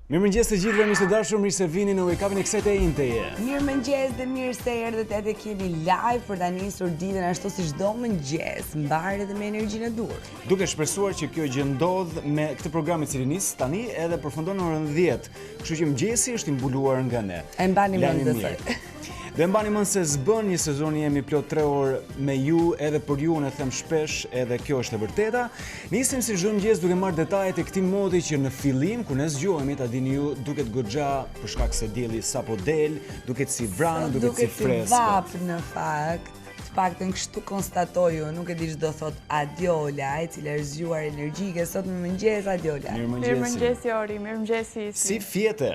Mirëmëngjes të gjithëve, miq të dashur, mirë se vini në wake-upin e kësaj të enteje. Mirëmëngjes dhe mirë se erdhët, edhe kemi live për ta nisur ditën ashtu si çdo mëngjes, mbarë dhe me energjinë e dur. Duke shpresuar që kjo gjë ndodh me këtë program I cili nis tani edhe përfundon në orën 10. Kështu që mëngjesi është I mbuluar nga ne. E mbani mend se Dhe mbani mend se s'bën një sezon jemi plot 3 orë me ju, edhe për ju unë them shpesh, edhe kjo është e vërteta. Nisim si çdo mëngjes duke marrë detajet e këtij moti që në fillim kur ne zgjohemi, ta dini ju, duket goxha për shkak se dielli sapo del, duket si vrana, duket si freskë. Vap në fakt. Paktën kështu konstatoj unë, nuk e di ç'do thot Adiola, e cila është zgjuar energjike sot në mëngjes Adiola. Mirëmëngjes Ori, mirëmëngjes. Si fjete?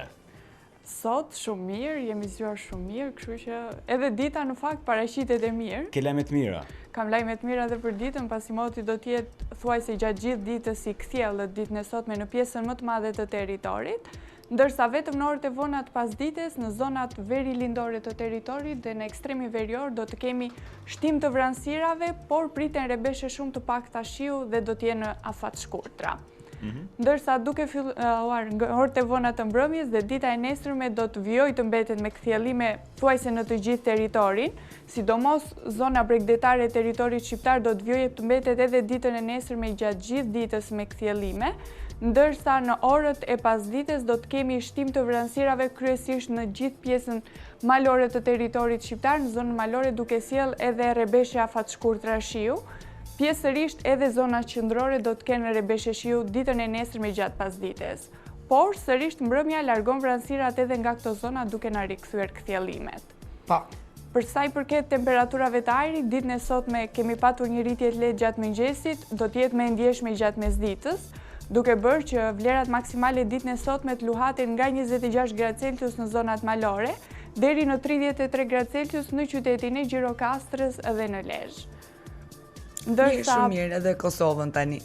Sot shumë mirë, jemi zgjuar shumë mirë, kështu që edhe dita në fakt paraqitet e mirë. Ke lajme të mira? Kam lajme të mira edhe për ditën, pasi Moti do të jetë thuajse gjatë gjithë ditës si kthjellët ditën e sotme në pjesën më të madhe të territorit, ndërsa vetëm në orët e vona të pasdites në zonat veri lindore të territorit dhe në ekstremin verior do të kemi shtim të vranësirave, por priten rebeshe shumë të pakta shiu dhe do të jenë afat shkurtra. Ndërsa duke filluar nga orët e vona të mbrëmjes dhe dita e nesërme do të vijojë të mbetet me kthjellime thuajse në të gjithë territorin, sidomos zona bregdetare e territorit shqiptar do të vijojë të mbetet edhe ditën e nesërme gjatë gjithë ditës me kthjellime, ndërsa në orët e pasdites do të kemi shtim të vranësirave kryesisht në gjithë pjesën malore të territorit shqiptar, në zonën malore duke sjell edhe rebeshe afat shkurtra shiu. Pjesërisht edhe zona qendrore do të kenë rebeshe shiu ditën e nesërme gjatë pasdites. Por sërish mbrëmja largon vranësirat edhe nga këto zona duke na rikthyer kthjellimet. Për sa I përket temperaturave të ajrit, ditën e sotme kemi patur një rritje të lehtë gjatë mëngjesit, do të jetë më e ndjeshme gjatë mesditës, duke bërë që vlerat maksimale ditën e sotme të luhaten nga 26 gradë Celsius në zonat malore, deri në 33 gradë Celsius në qytetin e Gjirokastrës dhe në Lezhë. Shumë mirë edhe Kosovën tani.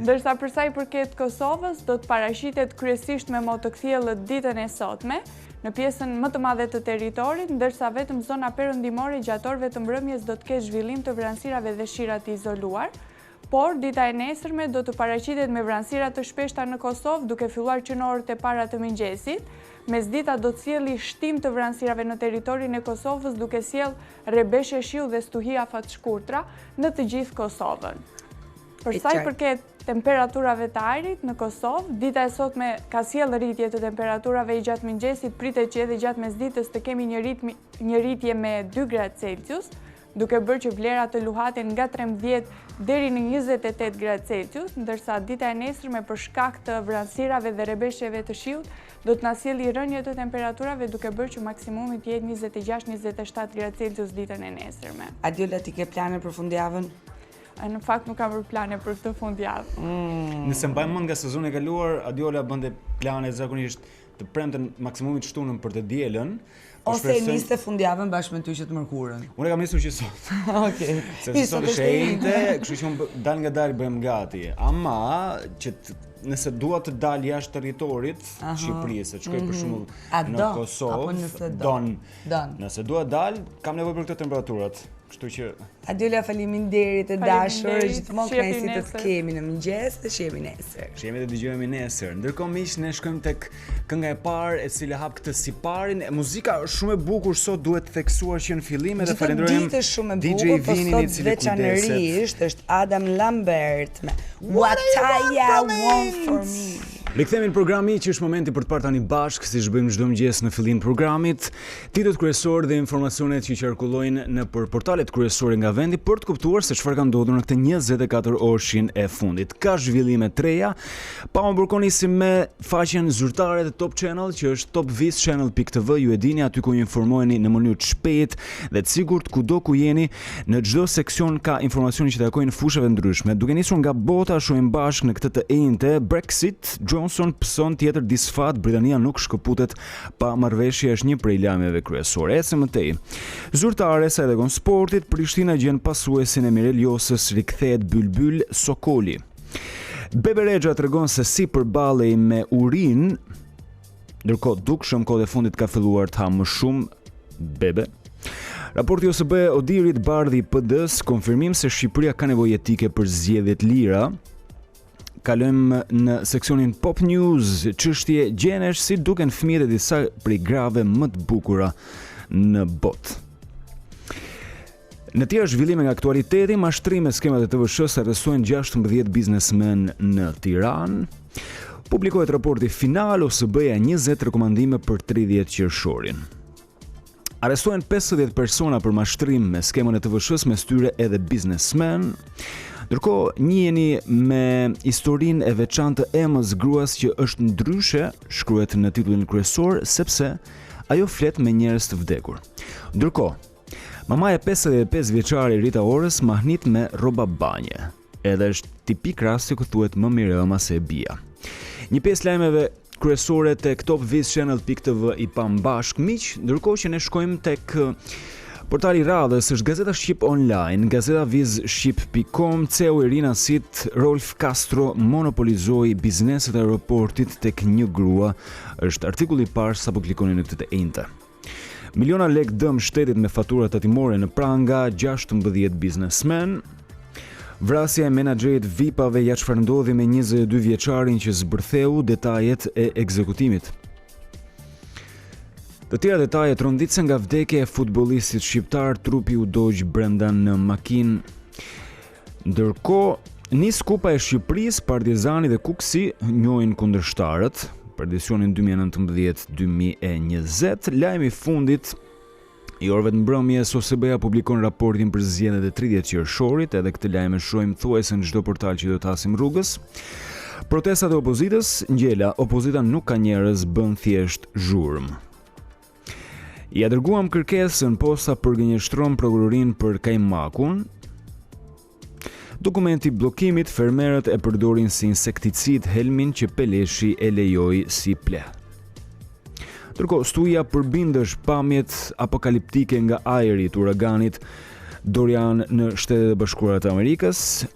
Ndërsa për sa I përket Kosovës, do të paraqitet kryesisht me mo të kthjellët ditën e sotme, në pjesën më të madhe të territorit, ndërsa vetëm zona perëndimore gjatë orëve të mbrëmjes do të ketë zhvillim të vranësirave dhe shira të izoluar, por dita e nesërme do të paraqitet me vranësira të shpeshta në Kosovë, duke filluar që në orët e para të mëngjesit. Mesdita do të sjellë shtim të vranësirave në territorin e Kosovës, duke sjell rebeshe shiu dhe stuhi afat shkurtra në të gjithë Kosovën. Për sa I përket temperaturave të ajrit në Kosovë, dita e sotme ka sjell rritje të temperaturave I gjatë mëngjesit, pritet që edhe gjatë mesditës të kemi një rritje me 2 gradë Celsius, duke bërë që vlerat të luhaten nga 13 deri në 28 gradë Celsius, ndërsa dita e nesërme për shkak të vranësirave dhe rebesheve të shiut do të na sjellë rënje të temperaturave, duke bërë që maksimumi të jetë 26-27 gradë Celsius ditën e nesërme. Adiola, ti ke plane për fundjavën? Në fakt nuk kam bërë plane për këtë fundjavë. Nëse mbajmë mend nga sezoni I kaluar, Adiola bënte plane zakonisht të premten maksimumit shtunën për të dielën. Ose niste fundjavën bashkë me ty që të mërkurën. Unë kam nisur që sot. Okej. Se sot është e njëjtë, kështu që unë dal nga dal bëjmë gati. Ama që nëse dua të dal jashtë territorit Shqipërisë, të shkoj për shembull në Kosovë, don. Nëse dua dal, kam nevojë për këto temperaturat. Kështu që Adiola, faleminderit e dashur, gjithmonë kënaqësi të të kemi në mëngjes dhe shihemi nesër. Shihemi dhe dëgjohemi nesër. Ndërkohë miq, ne shkojmë tek kënga e parë e cila hap këtë siparin. Muzika është shumë e bukur sot, duhet theksuar që në fillim edhe falenderojmë DJ Vinin I cili veçanërisht është Adam Lambert me What I Want For Me. Rikthehemi në programi që është momenti për të parë tani bashkë, siç bëjmë çdo mëngjes në fillim të programit, titujt kryesorë dhe informacionet që qarkullojnë nëpër portalet kryesore nga vendi për të kuptuar se çfarë ka ndodhur në këtë 24 orëshin e fundit. Ka zhvillime të reja, pa më burkonisim me faqen zyrtare të Top Channel, që është topvischannel.tv, ju e dini, aty ku ju informoheni në mënyrë të shpejtë dhe të sigurt kudo ku jeni, në çdo seksion ka informacione që takojnë fushave ndryshme. Duke nisur nga bota, shohim bashkë në këtë të enjte Brexit, Johnson pëson tjetër disfat, Britania nuk shkëputet pa marrëveshje, është një prej lajmeve kryesore. Ecëm më tej. Zyrtare sa edhe kon sportit, Prishtina gjen pasuesin e Mireliosës, rikthehet Bylbyl Sokoli. Bebe Rexha tregon se si përballej me urin, ndërkohë dukshëm kohët e fundit ka filluar të ha më shumë bebe. Raporti OSB Odirit Bardhi PD-s, konfirmim se Shqipëria ka nevojë etike për zgjedhjet lira. kalojmë në seksionin Pop News, çështje gjenesh si duken fëmijët e disa prej grave më të bukura në botë. Në tjerë zhvillime nga aktualiteti, mashtrime skemat e TVSH-s arrestojnë 16 biznesmen në Tiranë. Publikohet raporti final OSB-ja 20 rekomandime për 30 qershorin. Arrestohen 50 persona për mashtrim me skemën e TVSH-s, mes tyre edhe biznesmen. Ndërkohë, njiheni me historinë e veçantë të Emës, gruas që është ndryshe, shkruhet në titullin kryesor, sepse ajo flet me njerëz të vdekur. Ndërkohë, mama e 55 vjeçare Rita Orës mahnit me rroba banje. Edhe është tipik rasti ku thuhet më mirë ëma se e bija. Një pjesë lajmeve kryesore tek Top Viz Channel.tv i pam bashk miq, ndërkohë që ne shkojmë tek portali radhës është Gazeta Shqip Online, gazetaviz.shqip.com, CEO Irina Sit, Rolf Castro monopolizoi bizneset e aeroportit tek një grua, është artikulli i parë sapo klikoni në këtë të enjte. Miliona lek dëm shtetit me fatura tatimore në pranga 16 biznesmen. Vrasja e menaxherit VIP-ave ja çfarë ndodhi me 22 vjeçarin që zbërtheu, detajet e ekzekutimit. Të tjera detaje, tronditse nga vdekja e futbollistit shqiptar, trupi u dogj brenda në makinë. Ndërkohë, nis Kupa e Shqipërisë, Partizani dhe Kuksi njohin kundërshtarët për edicionin 2019-2020. Lajmi i fundit i orëve të mbrëmjes, OSB-ja publikon raportin për zgjedhjet e 30 qershorit, edhe këtë lajm e shohim thuajse në çdo portal që do të hasim rrugës. Protestat e opozitës, ngjela, opozita nuk ka njerëz, bën thjesht zhurmë. Ja dërguam kërkesën posta për gënjeshtron prokurorin për kajmakun. Dokumenti bllokimit, fermerët e përdorin si insekticid helmin që Peleshi e lejoi si pleh. Ndërkohë, studia përbindësh pamjet apokaliptike nga ajri të uraganit Dorian në Shtetet e Bashkuara të Amerikës.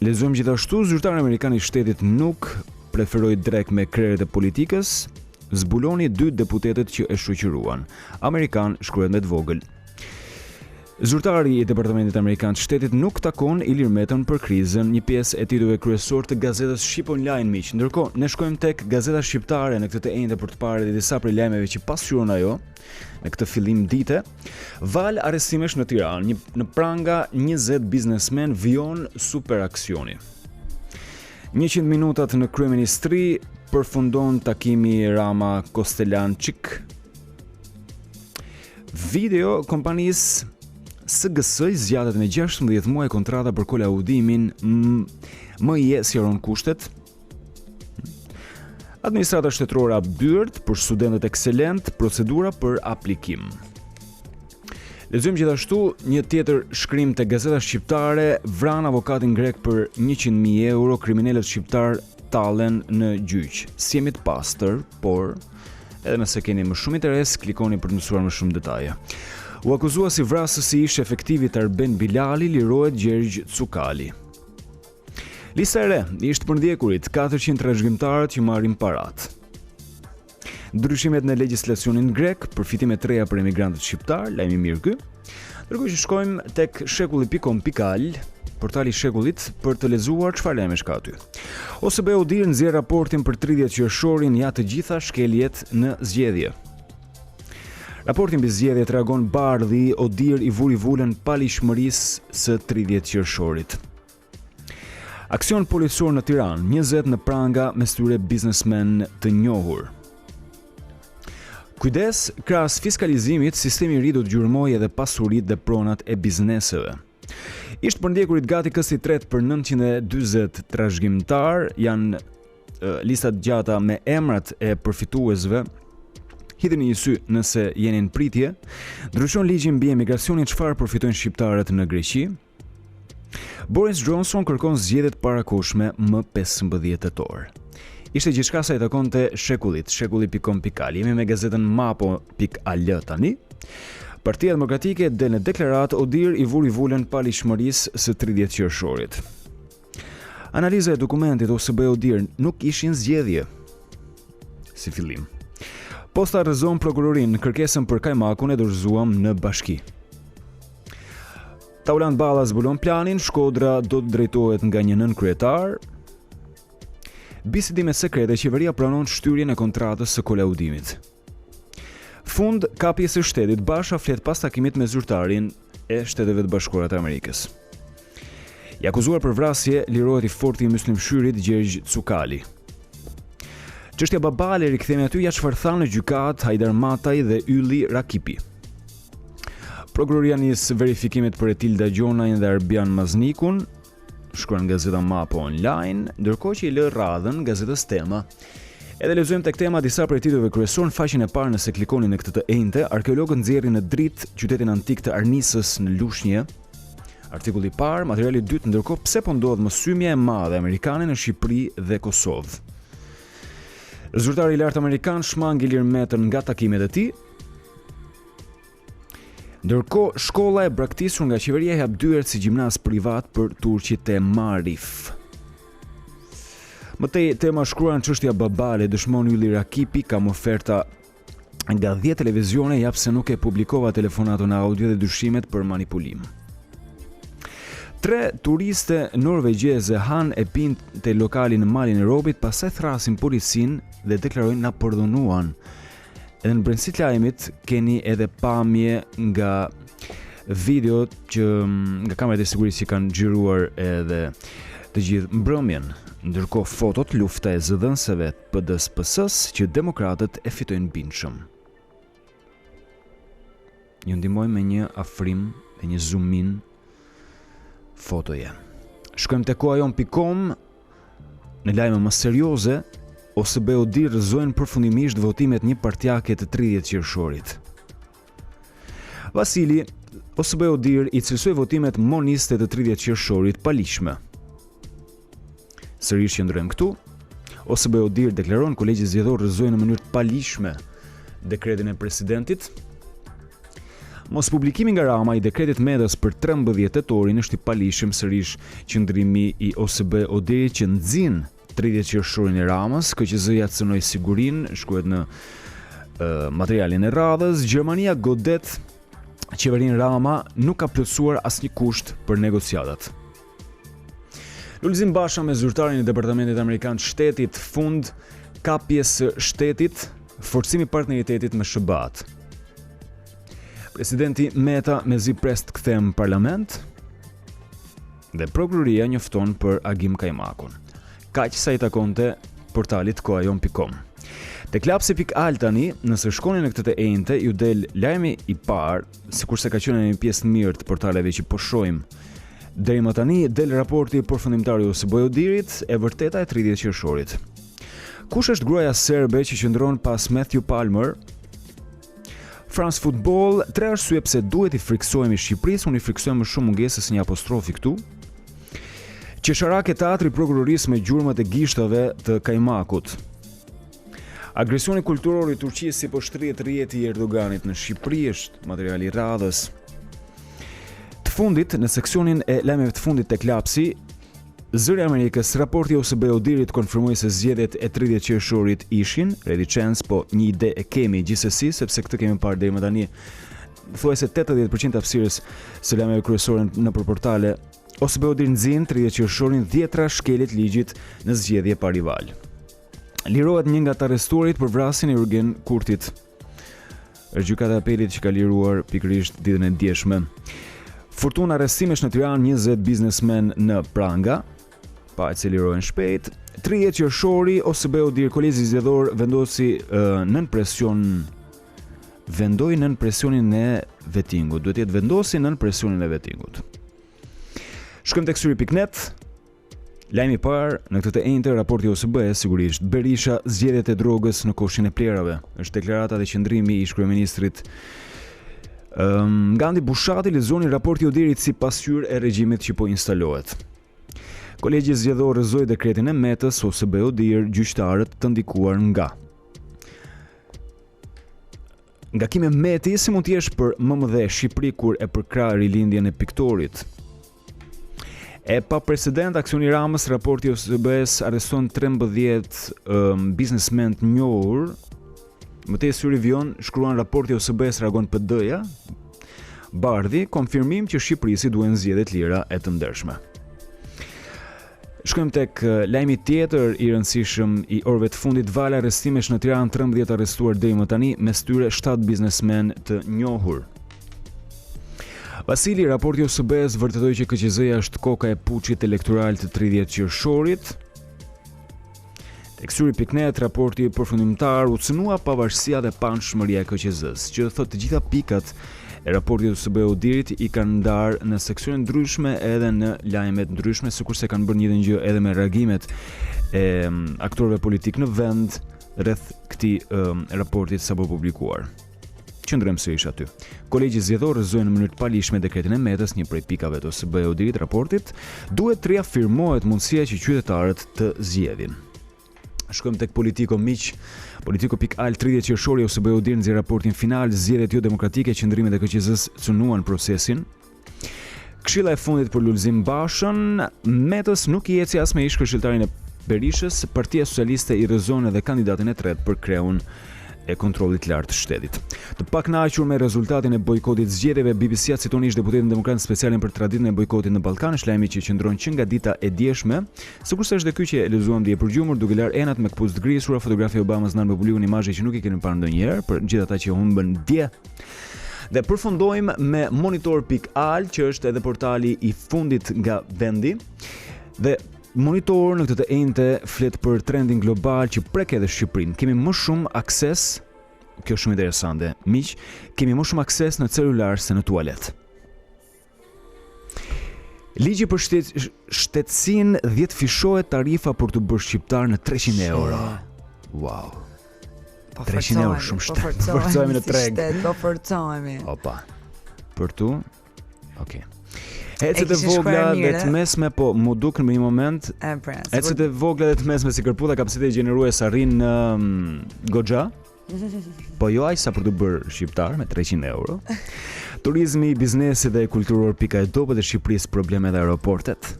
Lexojmë gjithashtu, zyrtari amerikan i shtetit nuk preferoi drek me krerët e politikës, zbuloni 2 deputetët që e shoqëruan. Amerikan, shkruhet me të vogël. Zyrtari i Departamentit Amerikan të Shtetit nuk takon Ilir Metën për krizën, një pjesë e titujve kryesor të gazetës Shqip Online miq. Ndërkohë, ne shkojmë tek Gazeta Shqiptare në këtë të enjte për të parë disa prej lajmeve që pasqyron ajo në këtë fillim dite. Val arrestimesh në Tiranë, në pranga 20 biznesmen vijon super aksioni. 100 minutat në kryeministri, përfundon takimi Rama Kostelançik. Video kompanisë SGS zgjatet me 16 muaj kontrata për kolaudimin MIE sqaron kushtet. Administrata shtetërore hap dyert për studentët ekselent, procedura për aplikim. Lexojmë gjithashtu një tjetër shkrim te Gazeta Shqiptare, vran avokatin grek për 100.000 euro, kriminalët shqiptar tallen në gjyq. Si jemi të pastër, por edhe nëse keni më shumë interes, klikoni për të mësuar më shumë detaje. U akuzua si vrasës i ish efektivit Arben Bilali, lirohet Gjergj Cukali. Lista e re, ishtë përndjekurit 400 trashëgimtarët që marrin parat. Ndryshimet në legjislacionin grek, përfitime të reja për emigrantët shqiptar, lajmi mirë ky. Ndërkohë që shkojmë tek shekulli.com.al, portali Shekullit, për të lexuar çfarë lajmesh ka aty. OSB u dir nxjerr raportin për 30 qershorin, ja të gjitha shkeljet në zgjedhje. Raporti mbi zgjedhjet reagon bardhi, Odir i vuri vulën palishmërisë së 30 qershorit. Aksion policor në Tiranë, 20 në pranga mes tyre biznesmen të njohur. Kujdes, krahas fiskalizimit, sistemi i ri do të gjurmojë edhe pasuritë dhe pronat e bizneseve. Ishtë përndjekurit gati kësti tret për 940 trashëgimtar, janë listat gjata me emrat e përfituesve. Hidheni një sy nëse jeni në pritje. Ndryshon ligji mbi emigracionin, çfarë përfitojnë shqiptarët në Greqi. Boris Johnson kërkon zgjedhjet parakoshme më 15 tetor. Ishte gjithçka sa i takonte Shekullit, shekulli.com.al. Jemi me gazetën mapo.al tani. Partia Demokratike del në deklaratë, Odir i vuri vulën palishmërisë së 30 qershorit. Analiza e dokumentit OSB Odir nuk ishin zgjedhje. Si fillim. Posta rrezon prokurorin, kërkesën për kajmakun e dorëzuam në bashki. Taulant Balla zbulon planin, Shkodra do të drejtohet nga një nën kryetar. Bisedime sekrete, qeveria pranon shtyrjen e kontratës së kolaudimit. Fund kapjes së shtetit, Basha flet pas takimit me zyrtarin e Shteteve të Bashkuara të Amerikës. I akuzuar për vrasje lirohet i forti i myslimshyrit Gjergj Cukali. Çështja babale rikthehemi aty ja çfarë thanë në gjykat Hajdar Mataj dhe Ylli Rakipi. Prokuroria nis verifikimet për Etilda Gjonajn dhe Arbian Maznikun, shkruan gazeta Mapo online, ndërkohë që i lë radhën gazetës Tema. Edhe lexojmë tek Tema disa prej titujve kryesor në faqen e parë nëse klikoni në këtë të enjte, arkeologët nxjerrin në dritë qytetin antik të Arnisës në Lushnjë. Artikulli i parë, materiali i dytë, ndërkohë pse po ndodh mësymja e madhe amerikane në Shqipëri dhe Kosovë. Zyrtari i lartë amerikan shmangi Ilir Metën nga takimet e tij. Ndërkohë, shkolla e braktisur nga qeveria jap dyert si gjimnaz privat për turqit e Marif. Mëtej Tema shkruan çështja babale, dëshmon Ylli Rakipi, kam oferta nga 10 televizione, jap se nuk e publikova telefonatën audio dhe dyshimet për manipulim. 3 turiste norvegjeze han e pinte lokalin në malin e Robit, pastaj thrasin policin dhe deklarojnë na përdonuan. Edhe në brendësi të lajmit keni edhe pamje nga video që nga kamerat e sigurisë që kanë xhiruar edhe të gjithë mbrëmjen. Ndërkohë fotot lufta e zëdhënëseve të PD-s që demokratët e fitojnë bindshëm. Ju ndihmoj me një afrim dhe një zoom in fotoje. Shkojmë te koajon.com në lajme më serioze. OSBE-udi rrëzojnë përfundimisht votimet një partjake të 30 qershorit. Vasili, OSBE-udi i cilësoi votimet moniste të 30 qershorit palishme. Sërish qëndrojmë këtu. OSBE-udi deklaron kolegji zgjedhor rrëzoi në mënyrë të palishme dekretin e presidentit. Mos publikimi nga Rama i dekretit Medës për 13 tetorin është i palishëm, sërish qëndrimi i OSBE-udi që nxin 30 qershorin e Ramës, KQZ-ja cënoi sigurinë, shkruhet në materialin e radhës. Gjermania godet qeverinë Rama nuk ka plotësuar asnjë kusht për negociatat. Lulzim Basha me zyrtarin e Departamentit Amerikan të Shtetit, fund kapjes së shtetit, forcimi i partneritetit me SBA-t. Presidenti Meta mezi pres të kthehet në parlament dhe prokuroria njofton për agim kajmakun. Kaq sa i takonte portalit koajon.com. Tek lapsi.al tani, nëse shkoni në këtë të enjte, ju del lajmi i parë, sikurse ka qenë një pjesë të mirë të portaleve që po shohim. Deri më tani del raporti përfundimtar i OSBE-udit e vërteta e 30 qershorit. Kush është gruaja serbe që qëndron pas Matthew Palmer? France Football, 3 arsye pse duhet i friksohemi Shqipërisë, unë i friksoj më shumë mungesës një apostrofi këtu. Qesharak e teatri prokurorisë me gjurmët e gishtave të Kajmakut. Agresioni kulturor i Turqisë si po shtrihet rrjeti i Erdoganit në Shqipëri është materiali i radhës. Të fundit, në seksionin e lajmeve të fundit tek lapsi, zëri i Amerikës, raporti i OSBE-udit konfirmoi se zgjedhjet e 30 qershorit ishin Redi, po një ide e kemi gjithsesi, sepse këtë kemi parë deri më tani. Thuajse 80% hapësirës së lajmeve kryesore nëpër portale. OSBE-udi nxin 30 qershorin 10 shkelet ligjit në zgjedhje pa rival. Lirohet një nga të arrestuarit për vrasjen e Jurgen Kurtit. Është gjykata e apelit që ka liruar pikërisht ditën e djeshme. Fortuna arrestimesh në Tiranë, 20 biznesmen në pranga, pa e që lirohen shpejt. 30 qershori, OSBE-udi kolegji zgjedhor vendoi nën presionin e vettingut. Duhet jetë vendosi nën presionin e vettingut. Shkojmë tek syri.net. Lajmi i parë në këtë të enjte, raporti i OSBE, sigurisht Berisha zgjedhjet e drogës në koshin e plerave. Është deklarata dhe qëndrimi i ish-kryeministrit Gandi Bushati, lexoni raporti i Odirit si pasqyrë e regjimit që po instalohet. Kolegji zgjedhor rrëzoi dekretin e Metës, OSBE-udir gjyqtarët të ndikuar nga Kime Meti, si mund t'jesh për MMD Shqipëri kur e përkrah rilindjen e piktorit. E pa precedent, aksioni Ramës, raporti i OSBE-s arreston 13 biznesmen të njohur. Mëtej syri vion, shkruan raporti i OSBE-s, reagon PD-ja. Bardhi, konfirmim që Shqipërisi duhen zgjedhje të lira e të ndershme. Shkojmë tek lajmi tjetër i rëndësishëm i orëve të fundit, vala arrestimesh në Tiranë, 13 arrestuar deri më tani, mes tyre 7 biznesmen të njohur. Vasili, raporti OSB-s vërtetoi që KQZ-ja është koka e puçit elektoral të 30 qershorit. Tek syri.net, raporti përfundimtar u cënua pavarësia dhe panshmëria e KQZ-s, që thot të gjitha pikat e raportit të OSB-Udirit i kanë ndarë në seksione ndryshme edhe në lajmet ndryshme, sikurse kanë bërë njëjtën gjë edhe me reagimet e aktorëve politik në vend rreth këtij raportit sapo publikuar. Qëndrojmë sërish aty. Kolegji zgjedhor rrëzoi në mënyrë të palishme dekretin e Metës, një prej pikave të OSB-Udirit raportit, duhet të riafirmohet mundësia që qytetarët të zgjedhin. Shkojmë tek Politiko miq. Politiko.al, 30 qershori OSB-Udir nxjerr raportin final, zgjedhjet jo demokratike, qëndrimet e KQZ-s cënuan procesin. Këshilla e fundit për Lulzim Bashën, Metës nuk I eci as me ish këshilltarin e Berishës, Partia Socialiste I rrëzon edhe kandidatin e tretë për kreun e kontrollit lartë të shtetit. Të pakënaqur me rezultatin e bojkotit zgjedhjeve, BBC-ja citon ish deputetin demokrat specialin për traditën e bojkotit në Ballkan, është lajmi që qëndron që nga dita e djeshme, sikurse është edhe ky që e lexuam dje përgjumur, duke larë enat me këpucë të grisura, fotografi e Obamas nën me publikun, imazhe që nuk I keni parë ndonjëherë për gjithë ata që humbën dje. Dhe përfundojmë me monitor.al, që është edhe portali I fundit nga vendi. Dhe Monitor në këtë të enjte flet për trendin global që prek edhe Shqipërinë. Kemi më shumë akses, kjo është shumë interesante, miq, kemi më shumë akses në celular se në tualet. Ligji për shtetësinë 10 fishohet tarifa për të bërë shqiptar në 300 euro. Wow. 300 euro shumë shtet. Po forcohemi në treg. Po forcohemi. Opa. Për tu? Okej. Ecet e vogla dhe të mesme, po mu dukën në një moment. Ecet e vogla dhe të mesme si kërpulla kapaciteti gjenerues arrin në goxha. Po jo aq sa për të bërë shqiptar me 300 euro. Turizmi, biznesi dhe kulturor pika e dobët e Shqipërisë, probleme dhe aeroportet.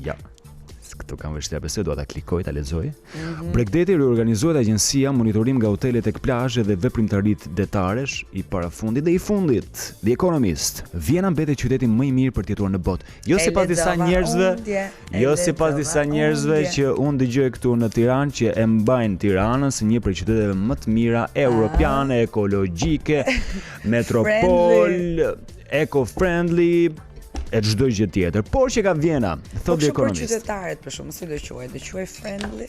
Ja. Këtu kam vështirë pse dua ta klikoj, ta lexoj. Bregdeti riorganizohet agjencia monitorim nga hotelet tek plazhe dhe veprimtaritë detaresh I parafundit dhe I fundit. The Economist. Vjena mbetet qyteti më I mirë për të jetuar në botë. Jo sipas disa njerëzve, që unë dëgjoj këtu në Tiranë që e mbajnë Tiranën si një prej qyteteve më të mira europiane, ekologjike, metropol, eco-friendly e çdo gjë tjetër, por që ka Vjena, thotë The Economist. Po për qytetarët për shkak, si do quaj friendly?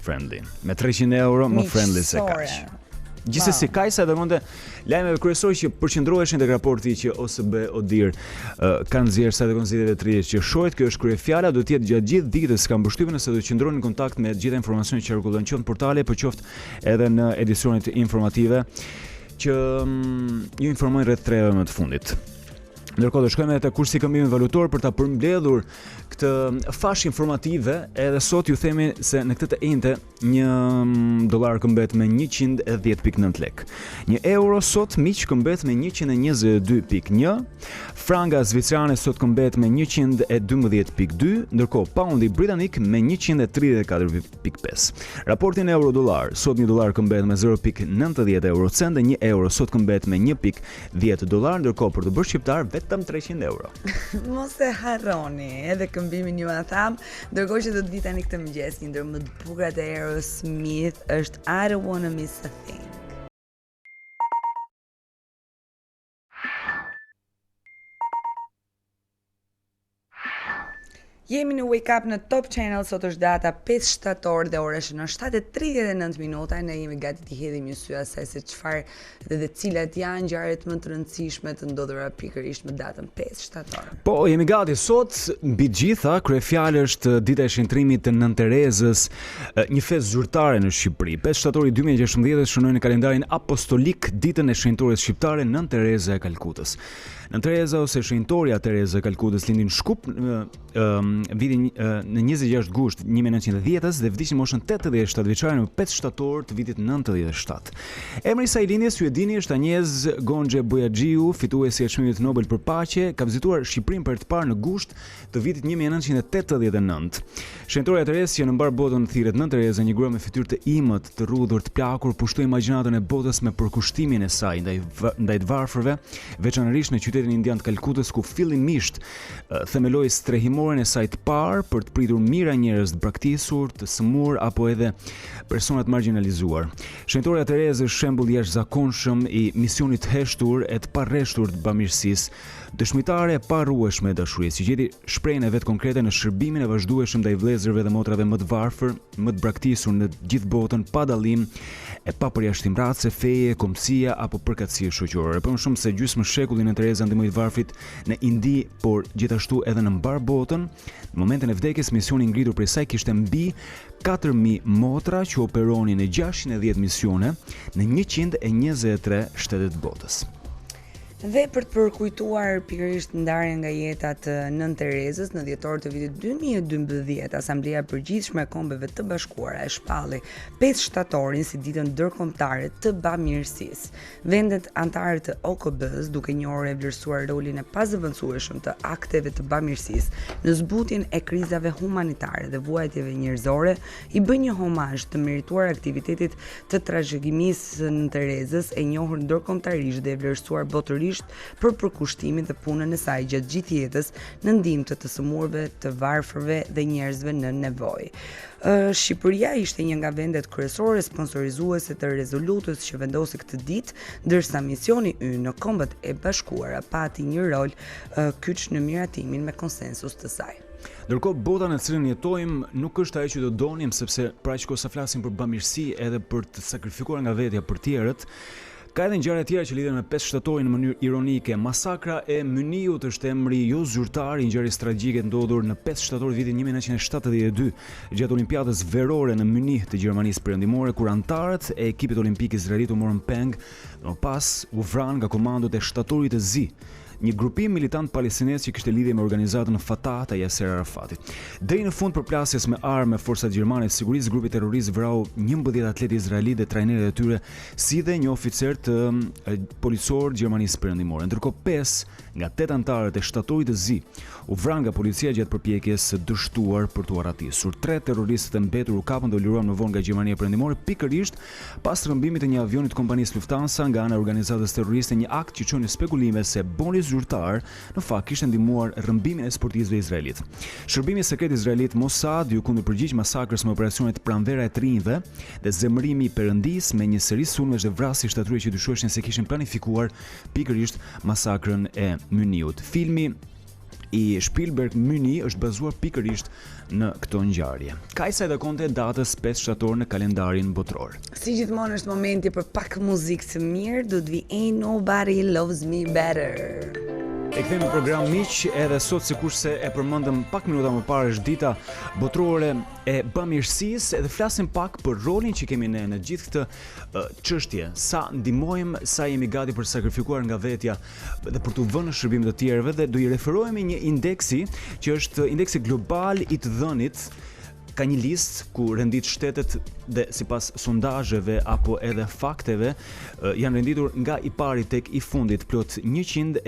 Friendly. Me 300 euro më friendly se kaq. Gjithsesi kajsa dërgonte lajmeve kryesore që përqendroheshin tek raporti që OSB-Udir kanë nxjerrë sa të zgjedhjeve 30 qershorit. Kjo është kryefjala, do të jetë gjatë gjithë ditës kam përshtypjen nëse do të qëndroni në kontakt me gjithë informacionet që rregullojnë qoftë në portale, por qoftë edhe në edicionet informative që ju informojnë rreth 3 orëve më të fundit. Ndërkohë do shkojmë te kursi I këmbimit valuator për ta përmbledhur këtë fash informative, edhe sot ju themi se në këtë të enjte $1 këmbet me 110.9 lek. 1 euro sot miq këmbet me 122.1, franga zvicrane sot këmbet me 112.2, ndërkohë paundi britanik me 134.5. Raportin euro-dollar, sot $1 këmbet me 0.90 eurocent dhe 1 euro sot këmbet me $1.10, ndërkohë për të bërë shqiptar vetëm 300 euro. Mos e harroni, edhe këmbimin ju a tham, ndërkohë që do të vi tani këtë mëngjes, një ndër më të bukurat e Aerosmith është I Don't Wanna Miss a Thing. Jemi në Wake Up në Top Channel, sot është data 5 shtator dhe ora është në 7:39 minuta. Ne jemi gati të hedhim një sy asaj se çfarë dhe cilat janë ngjarjet më të rëndësishme të ndodhura pikërisht në datën 5 shtator. Po, jemi gati sot, mbi gjitha, kryefjalë është dita e shenjtrimit të Nënë Terezës, një festë zyrtare në Shqipëri. 5 shtatori 2016 shënoi në kalendarin apostolik ditën e shenjtores shqiptare Nënë Tereza e Kalkutës. Nënë Tereza ose shenjtoria Tereza e Kalkutës lindi në Shkup vitin në 26 gusht 1910 dhe vdiq në moshën 87 vjeçare në 5 shtator të vitit 97. Emri I saj lindjes, ju e dini, është Anjez Gonxhe Bojaxhiu, fituesi I çmimit Nobel për paqe, ka vizituar Shqipërinë për të parë në gusht të vitit 1989. Shenjtoria Terezë që në mbar botën thirret Nënë Tereza, një grua me fytyrë të imët, të rrudhur, të plakur, pushtoi imagjinatën e botës me përkushtimin e saj ndaj të varfërve, veçanërisht në qytetet qytetin indian të Kalkutës, ku fillimisht themeloi strehimoren e saj të parë për të pritur mira njerëz të braktisur, të sëmur apo edhe personat marginalizuar. Shenjtoria Terezës është shembull i jashtëzakonshëm i misionit të heshtur e të parreshtur të bamirësisë, dëshmitare e parrueshme e dashurisë, që gjeti shprehjen e vet konkrete në shërbimin e vazhdueshëm ndaj vëllezërve dhe motrave më të varfër, më të braktisur në gjithë botën, pa dallim e pa përjashtim race, feje, kombësia apo përkatësie shoqërore. Për më shumë se gjysmë shekullin Nënë Tereza ndihmoi të varfrit në Indi, por gjithashtu edhe në mbar botën. Në momentin e vdekjes, misioni ngritur prej saj kishte mbi 4.000 motra që operonin në 610 misione në 123 shtete të botës. Dhe për të përkujtuar pikërisht ndarjen nga jeta të Nënë Terezës, në dhjetor të vitit 2012, Asambleja e Përgjithshme e Kombeve të Bashkuara e shpalli 5 shtatorin si ditën ndërkombëtare të bamirësisë. Vendet anëtare të OKB-s, duke njohur e vlerësuar rolin e pazëvendësueshëm të akteve të bamirësisë në zbutjen e krizave humanitare dhe vuajtjeve njerëzore, i bën një homazh të merituar aktivitetit të trashëgimisë Nënë Terezës, e njohur ndërkombëtarisht dhe e vlerësuar botërisht për përkushtimin dhe punën e saj gjatë gjithë jetës në ndihmë të sëmurëve, të varfërve dhe njerëzve në nevojë. Shqipëria ishte një nga vendet kryesore sponsorizuese të rezolutës që vendosi këtë ditë, ndërsa misioni ynë në Kombet e Bashkuara pati një rol kyç në miratimin me konsensus të saj. Ndërkohë, bota në cilën jetojmë nuk është ajo që do donim, sepse pra që sa flasim për bamirësi edhe për të sakrifikuar nga vetja për tjerët, ka edhe ngjarje tjera që lidhen me 5 shtatorin në mënyrë ironike. Masakra e Myniut është emri jo zyrtar i ngjarjes tragjike ndodhur në 5 shtator vitin 1972, gjatë Olimpiadës verore në Mynih të Gjermanisë Perëndimore, kur anëtarët e ekipit olimpik izraelit u morën peng, dhe më pas u vranë nga komandot e Shtatorit të Zi, një grupim militant palestinez që kishte lidhje me organizatën Fatah të Yasser Arafatit. Deri në fund përplasjes me armë me forcat gjermane të sigurisë, grupi terrorist vrau 11 atletë izraelit dhe trajnerët e tyre, si dhe një oficer të policor Gjermanisë Perëndimore. Ndërkohë 5 nga 8 anëtarët e Shtatorit të Zi u vranë nga policia gjatë përpjekjes së dështuar për t'u arratisur. 3 terroristët e mbetur u kapën dhe u liruan më vonë nga Gjermania Perëndimore, pikërisht pas rrëmbimit të një avioni të kompanisë Lufthansa nga ana e organizatës terroriste, një akt që çon në spekulime se boni zyrtar në fakt kishte ndihmuar rrëmbimin e sportistëve izraelit. Shërbimi sekret izraelit Mossad ju kundërpërgjigj masakrës me operacionet pranvera e të rinjve dhe zemërimi i Perëndis me një seri sulmesh dhe vrasje shtatorë që dyshoheshin se kishin planifikuar pikërisht masakrën e Myniut. Filmi i Spielberg Myni është bazuar pikërisht në këto ngjarje. Kaq sa i takon datës 5 shtator në kalendarin botror. Si gjithmonë është momenti për pak muzikë të mirë, do të vi Ain't Nobody Loves Me Better. E kthejmë në program miq, edhe sot sikurse se e përmendëm pak minuta më parë, është dita botrore e bamirësisë, edhe flasim pak për rolin që kemi ne në gjithë këtë çështje. Sa ndihmojmë, sa jemi gati për të sakrifikuar nga vetja dhe për t'u vënë në shërbim të tjerëve, dhe do i referohemi një indeksi që është Indeksi Global i të dhënit. Ka një listë ku rendit shtetet dhe sipas sondazheve apo edhe fakteve janë renditur nga i pari tek i fundit, plot 140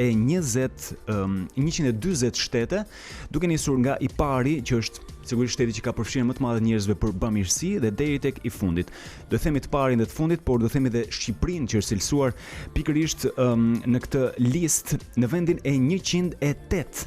shtete, duke nisur nga i pari që është sigurisht shteti që ka përfshirjen më të madhe njerëzve për bamirësi dhe deri tek i fundit. Do themi të parin dhe të fundit, por do themi dhe Shqipërinë që është cilësuar pikërisht në këtë listë në vendin e 108.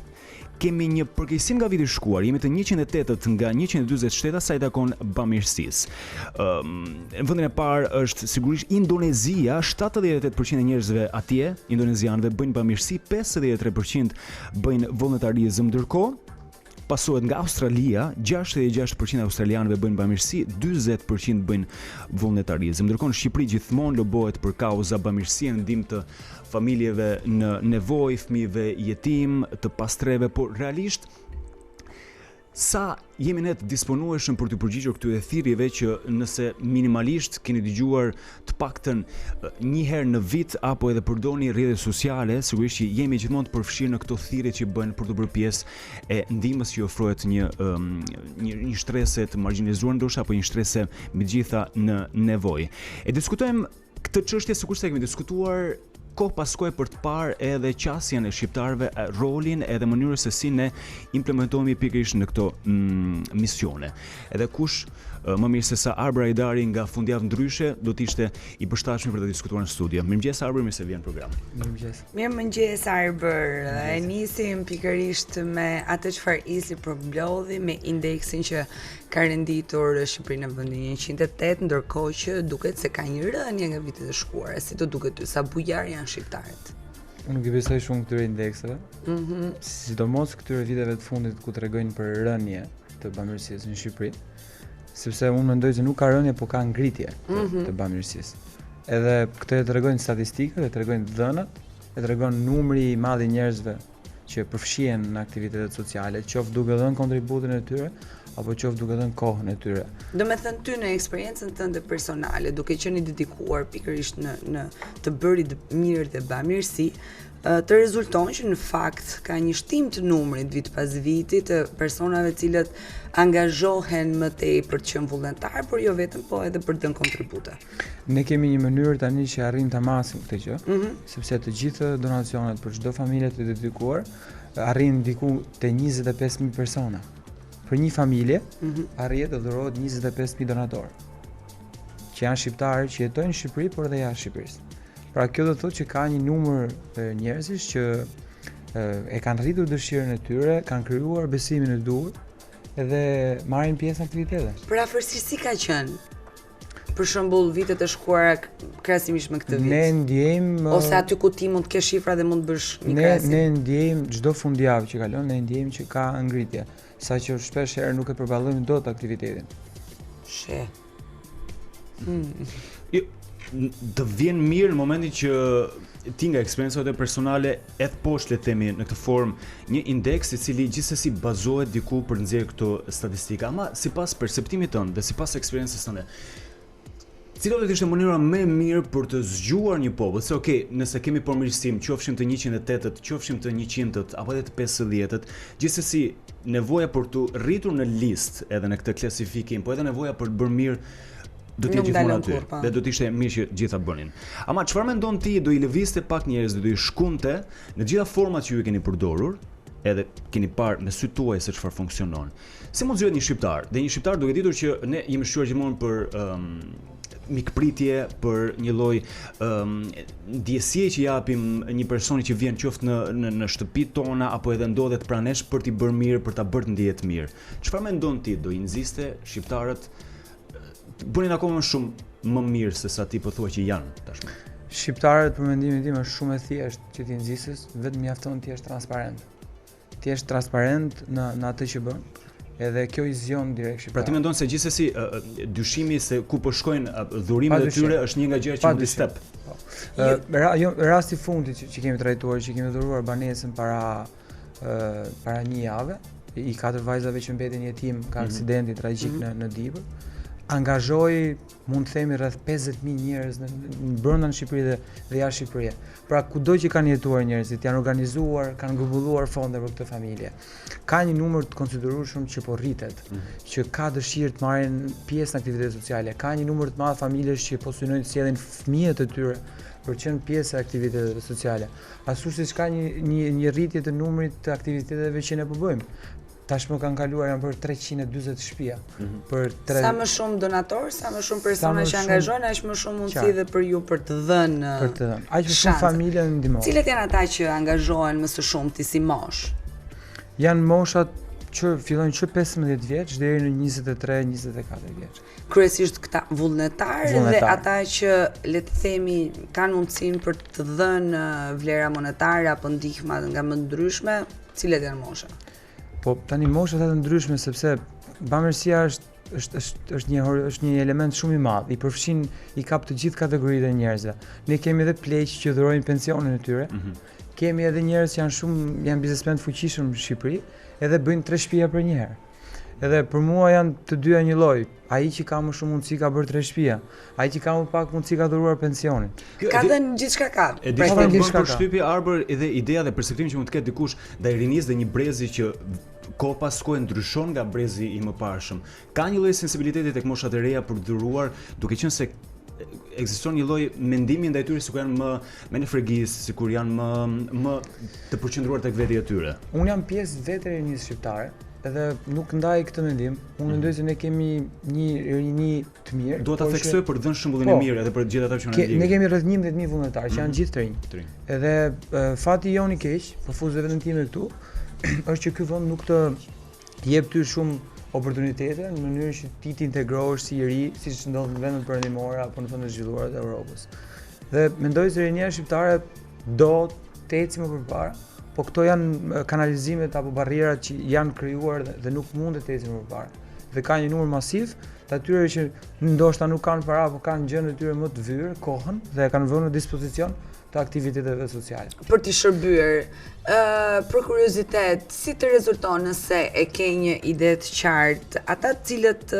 Kemi një përkeqësim nga viti i shkuar, jemi të 108 nga 140 shteta sa i takon bamirësisë. Në vendin e parë është sigurisht Indonezia, 78% e njerëzve atje, indonezianëve, bëjnë bamirësi, 53% bëjnë vullnetarizëm, ndërkohë pasohet nga Australia, 66% e australianëve bëjnë bamirësi, 40% bëjnë vullnetarizëm. Ndërkohë në Shqipëri gjithmonë lobohet për kauza bamirësie në ndihmë të familjeve në nevojë, fëmijëve jetim, të pastreve, por realisht sa jemi ne të disponueshëm për të përgjigjur këtyre thirrjeve që nëse minimalisht keni dëgjuar të paktën një herë në vit apo edhe përdorni rrjetet sociale, sigurisht që jemi gjithmonë të përfshirë në këto thirrje që bëhen për të bërë pjesë e ndihmës që ofrohet një shtrese të marginalizuar ndoshta apo një shtrese me gjitha në nevojë. E diskutojmë këtë çështje sikur se kemi diskutuar kohë pas kohe për të parë edhe qasjen e shqiptarëve, rolin edhe mënyrën se si ne implementohemi pikërisht në këto misione. Edhe kush më mirë se sa Arbër Hajdari nga fundjavë ndryshe do të ishte i përshtatshëm për të diskutuar në studio. Mirëmëngjes Arbër, mirë se vjen në program. Mirëmëngjes. Mirëmëngjes Arbër. E nisim pikërisht me atë çfarë isi për mblodhi me indeksin që ka renditur Shqipërinë në vendin 108, ndërkohë që duket se ka një rënje nga vitet e shkuara. Si të duket ty, sa bujar janë shqiptarët? Unë nuk i besoj shumë këtyre indekseve, sidomos këtyre viteve të fundit ku tregojnë për rënje të bamirësisë në Shqipëri, sepse unë mendoj se nuk ka rënje, po ka ngritje të bamirësisë. Edhe këtë e tregojnë statistikat, e tregojnë dhënat, e tregon numri i madh i njerëzve që përfshihen në aktivitetet sociale, qoftë duke dhënë kontributin e tyre, apo qoftë duke dhënë kohën e tyre. Do me thënë ty në eksperiencën tënde personale, duke qenë i dedikuar pikërisht në të bërit mirë dhe bamirësi, të rezulton që në fakt ka një shtim të numrit vit pas viti të personave cilët angazhohen më tej për të qenë vullnetar, por jo vetëm, po edhe për të dhënë kontribute. Ne kemi një mënyrë tani që arrim ta masim këtë gjë, sepse të gjitha donacionet për çdo familje të dedikuar arrin diku te 25.000 persona. Për një familje arrihet të dhurohet 25.000 donator, që janë shqiptarë që jetojnë në Shqipëri, por edhe jashtë Shqipërisë. Pra kjo do të thotë që ka një numër njerëzish që e kanë rritur dëshirën e tyre, kanë krijuar besimin e duhur edhe marrin pjesë në aktivitete. Për afërsisht si ka qenë? Për shembull vitet e shkuara krahasimisht me këtë vit. Ne ndjejmë ose aty ku ti mund të kesh shifra dhe mund të bësh një krahasim. Ne ndjejmë çdo fundjavë që kalon, ne ndjejmë që ka ngritje, saqë shpesh herë nuk e përballojmë dot aktivitetin. She. Të vjen mirë në momentin që ti nga eksperiencat e personale edhe poshtë le të themi në këtë formë një indeks i cili gjithsesi bazohet diku për të nxjerrë këto statistika, ama sipas perceptimit tënd dhe sipas eksperiencës tënde, cila do të ishte mënyra më e mirë për të zgjuar një popull? Se okay, nëse kemi përmirësim, qofshim të 108-t, qofshim të 100-t apo edhe të 50-t, gjithsesi nevoja për të rritur në listë edhe në këtë klasifikim, po edhe nevoja për të bërë mirë do të jetë gjithmonë aty dhe do të ishte mirë që gjitha bënin. Ama çfarë mendon ti, do i lëvizte pak njerëz, do i shkunte në gjitha format që ju e keni përdorur, edhe keni parë me sytë tuaj se çfarë funksionon. Si mund zgjohet një shqiptar? Dhe një shqiptar duke ditur që ne jemi shquar gjithmonë për mikpritje, për një lloj ndjesie që japim një personi që vjen qoftë në shtëpitë tona apo edhe ndodhet pranesh për t'i bërë mirë, për ta bërë të ndihet mirë. Çfarë mendon ti, do i nxiste shqiptarët bënin akoma shumë më mirë se sa ti po thua që janë tashmë? Shqiptarët për mendimin tim është shumë e thjeshtë që ti nxisësh, vetëm mjafton ti jesh transparent. Ti jesh transparent në atë që bën. Edhe kjo i zgjon direkt shqiptarët. Pra ti mendon se gjithsesi dyshimi se ku po shkojnë dhurimet e tyre është një nga gjërat që mund të step. Rasti i fundit që kemi trajtuar, që kemi dhuruar banesën para një jave, i 4 vajzave që mbeten jetim ka aksidenti tragjik në Dibër, angazhoi, mund të themi, rreth 50.000 njerëz brenda në Shqipëri dhe jashtë Shqipërisë. Pra kudo që kanë jetuar njerëzit, janë organizuar, kanë grumbulluar fonde për këtë familje. Ka një numër të konsiderueshëm që po rritet, që ka dëshirë të marrin pjesë në aktivitete sociale. Ka një numër të madh familjesh që po synojnë të sjellin fëmijët e tyre për të qenë pjesë e aktiviteteve sociale. Ashtu siç ka një rritje të numrit të aktiviteteve që ne po bëjmë. Tashmë kanë kaluar janë për 340 shtëpia. Sa më shumë donator, sa më shumë persona që angazhohen, aq më shumë mundësi dhe për ju për të dhënë. Për të dhënë. Aq më shumë familje ndihmojnë. Cilët janë ata që angazhohen më së shumti si moshë? Janë moshat që fillojnë që 15 vjeç deri në 23-24 vjeç. Kryesisht këta vullnetarë dhe ata që le të themi kanë mundësinë për të dhënë vlera monetare apo ndihma nga më ndryshme, cilët janë moshat? Po tani moshat janë ndryshme sepse bamirësia është një element shumë i madh, i përfshin, i kap të gjithë kategoritë e njerëzve. Ne kemi edhe pleq që dhurojnë pensionin e tyre. Kemi edhe njerëz që janë biznesmen të fuqishëm në Shqipëri, edhe bëjnë 3 shtëpia për një herë. Edhe për mua janë të dyja një lloj. Ai që ka më shumë mundësi ka bërë 3 shtëpia, ai që ka më pak mundësi ka dhuruar pensionin. Ka dhënë gjithçka ka. E di çfarë bën për shtypje Arbër, edhe ideja dhe perspektivi që mund të ketë dikush ndaj rinisë dhe një brezi që kohë pas kohë ndryshon nga brezi i mëparshëm. Ka një lloj sensibiliteti tek moshat e reja për dhuruar, duke qenë se ekziston një lloj mendimi ndaj tyre sikur janë më në fregis, sikur janë më të përqendruar tek vetja e tyre. Unë jam pjesë vetë e rinjisë shqiptare, edhe nuk ndaj këtë mendim. Unë mendoj se ne kemi një rini të mirë. Dua ta theksoj për të dhënë shembullin e mirë edhe për gjithë ata që na ndjekin. Ne kemi rreth 11.000 vullnetarë që janë gjithë të rinj. Edhe fati jon i keq, përfuzve vetëm time këtu, është që ky vend nuk të jep ty shumë oportunitete në mënyrë që ti të integrohesh si i ri, siç ndodh në vendet perëndimore apo në vendet e zhvilluara të Evropës. Dhe mendoj se rinia shqiptare do të ecë më përpara, po këto janë kanalizimet apo barrierat që janë krijuar dhe nuk mund të ecin më përpara. Dhe ka një numër masiv të atyre që ndoshta nuk kanë para apo kanë gjën e tyre më të vyrë, kohën dhe e kanë vënë në dispozicion të aktiviteteve sociale. Për të shërbyer, për kuriozitet, si të rezulton nëse e ke një ide të qartë, ata të cilët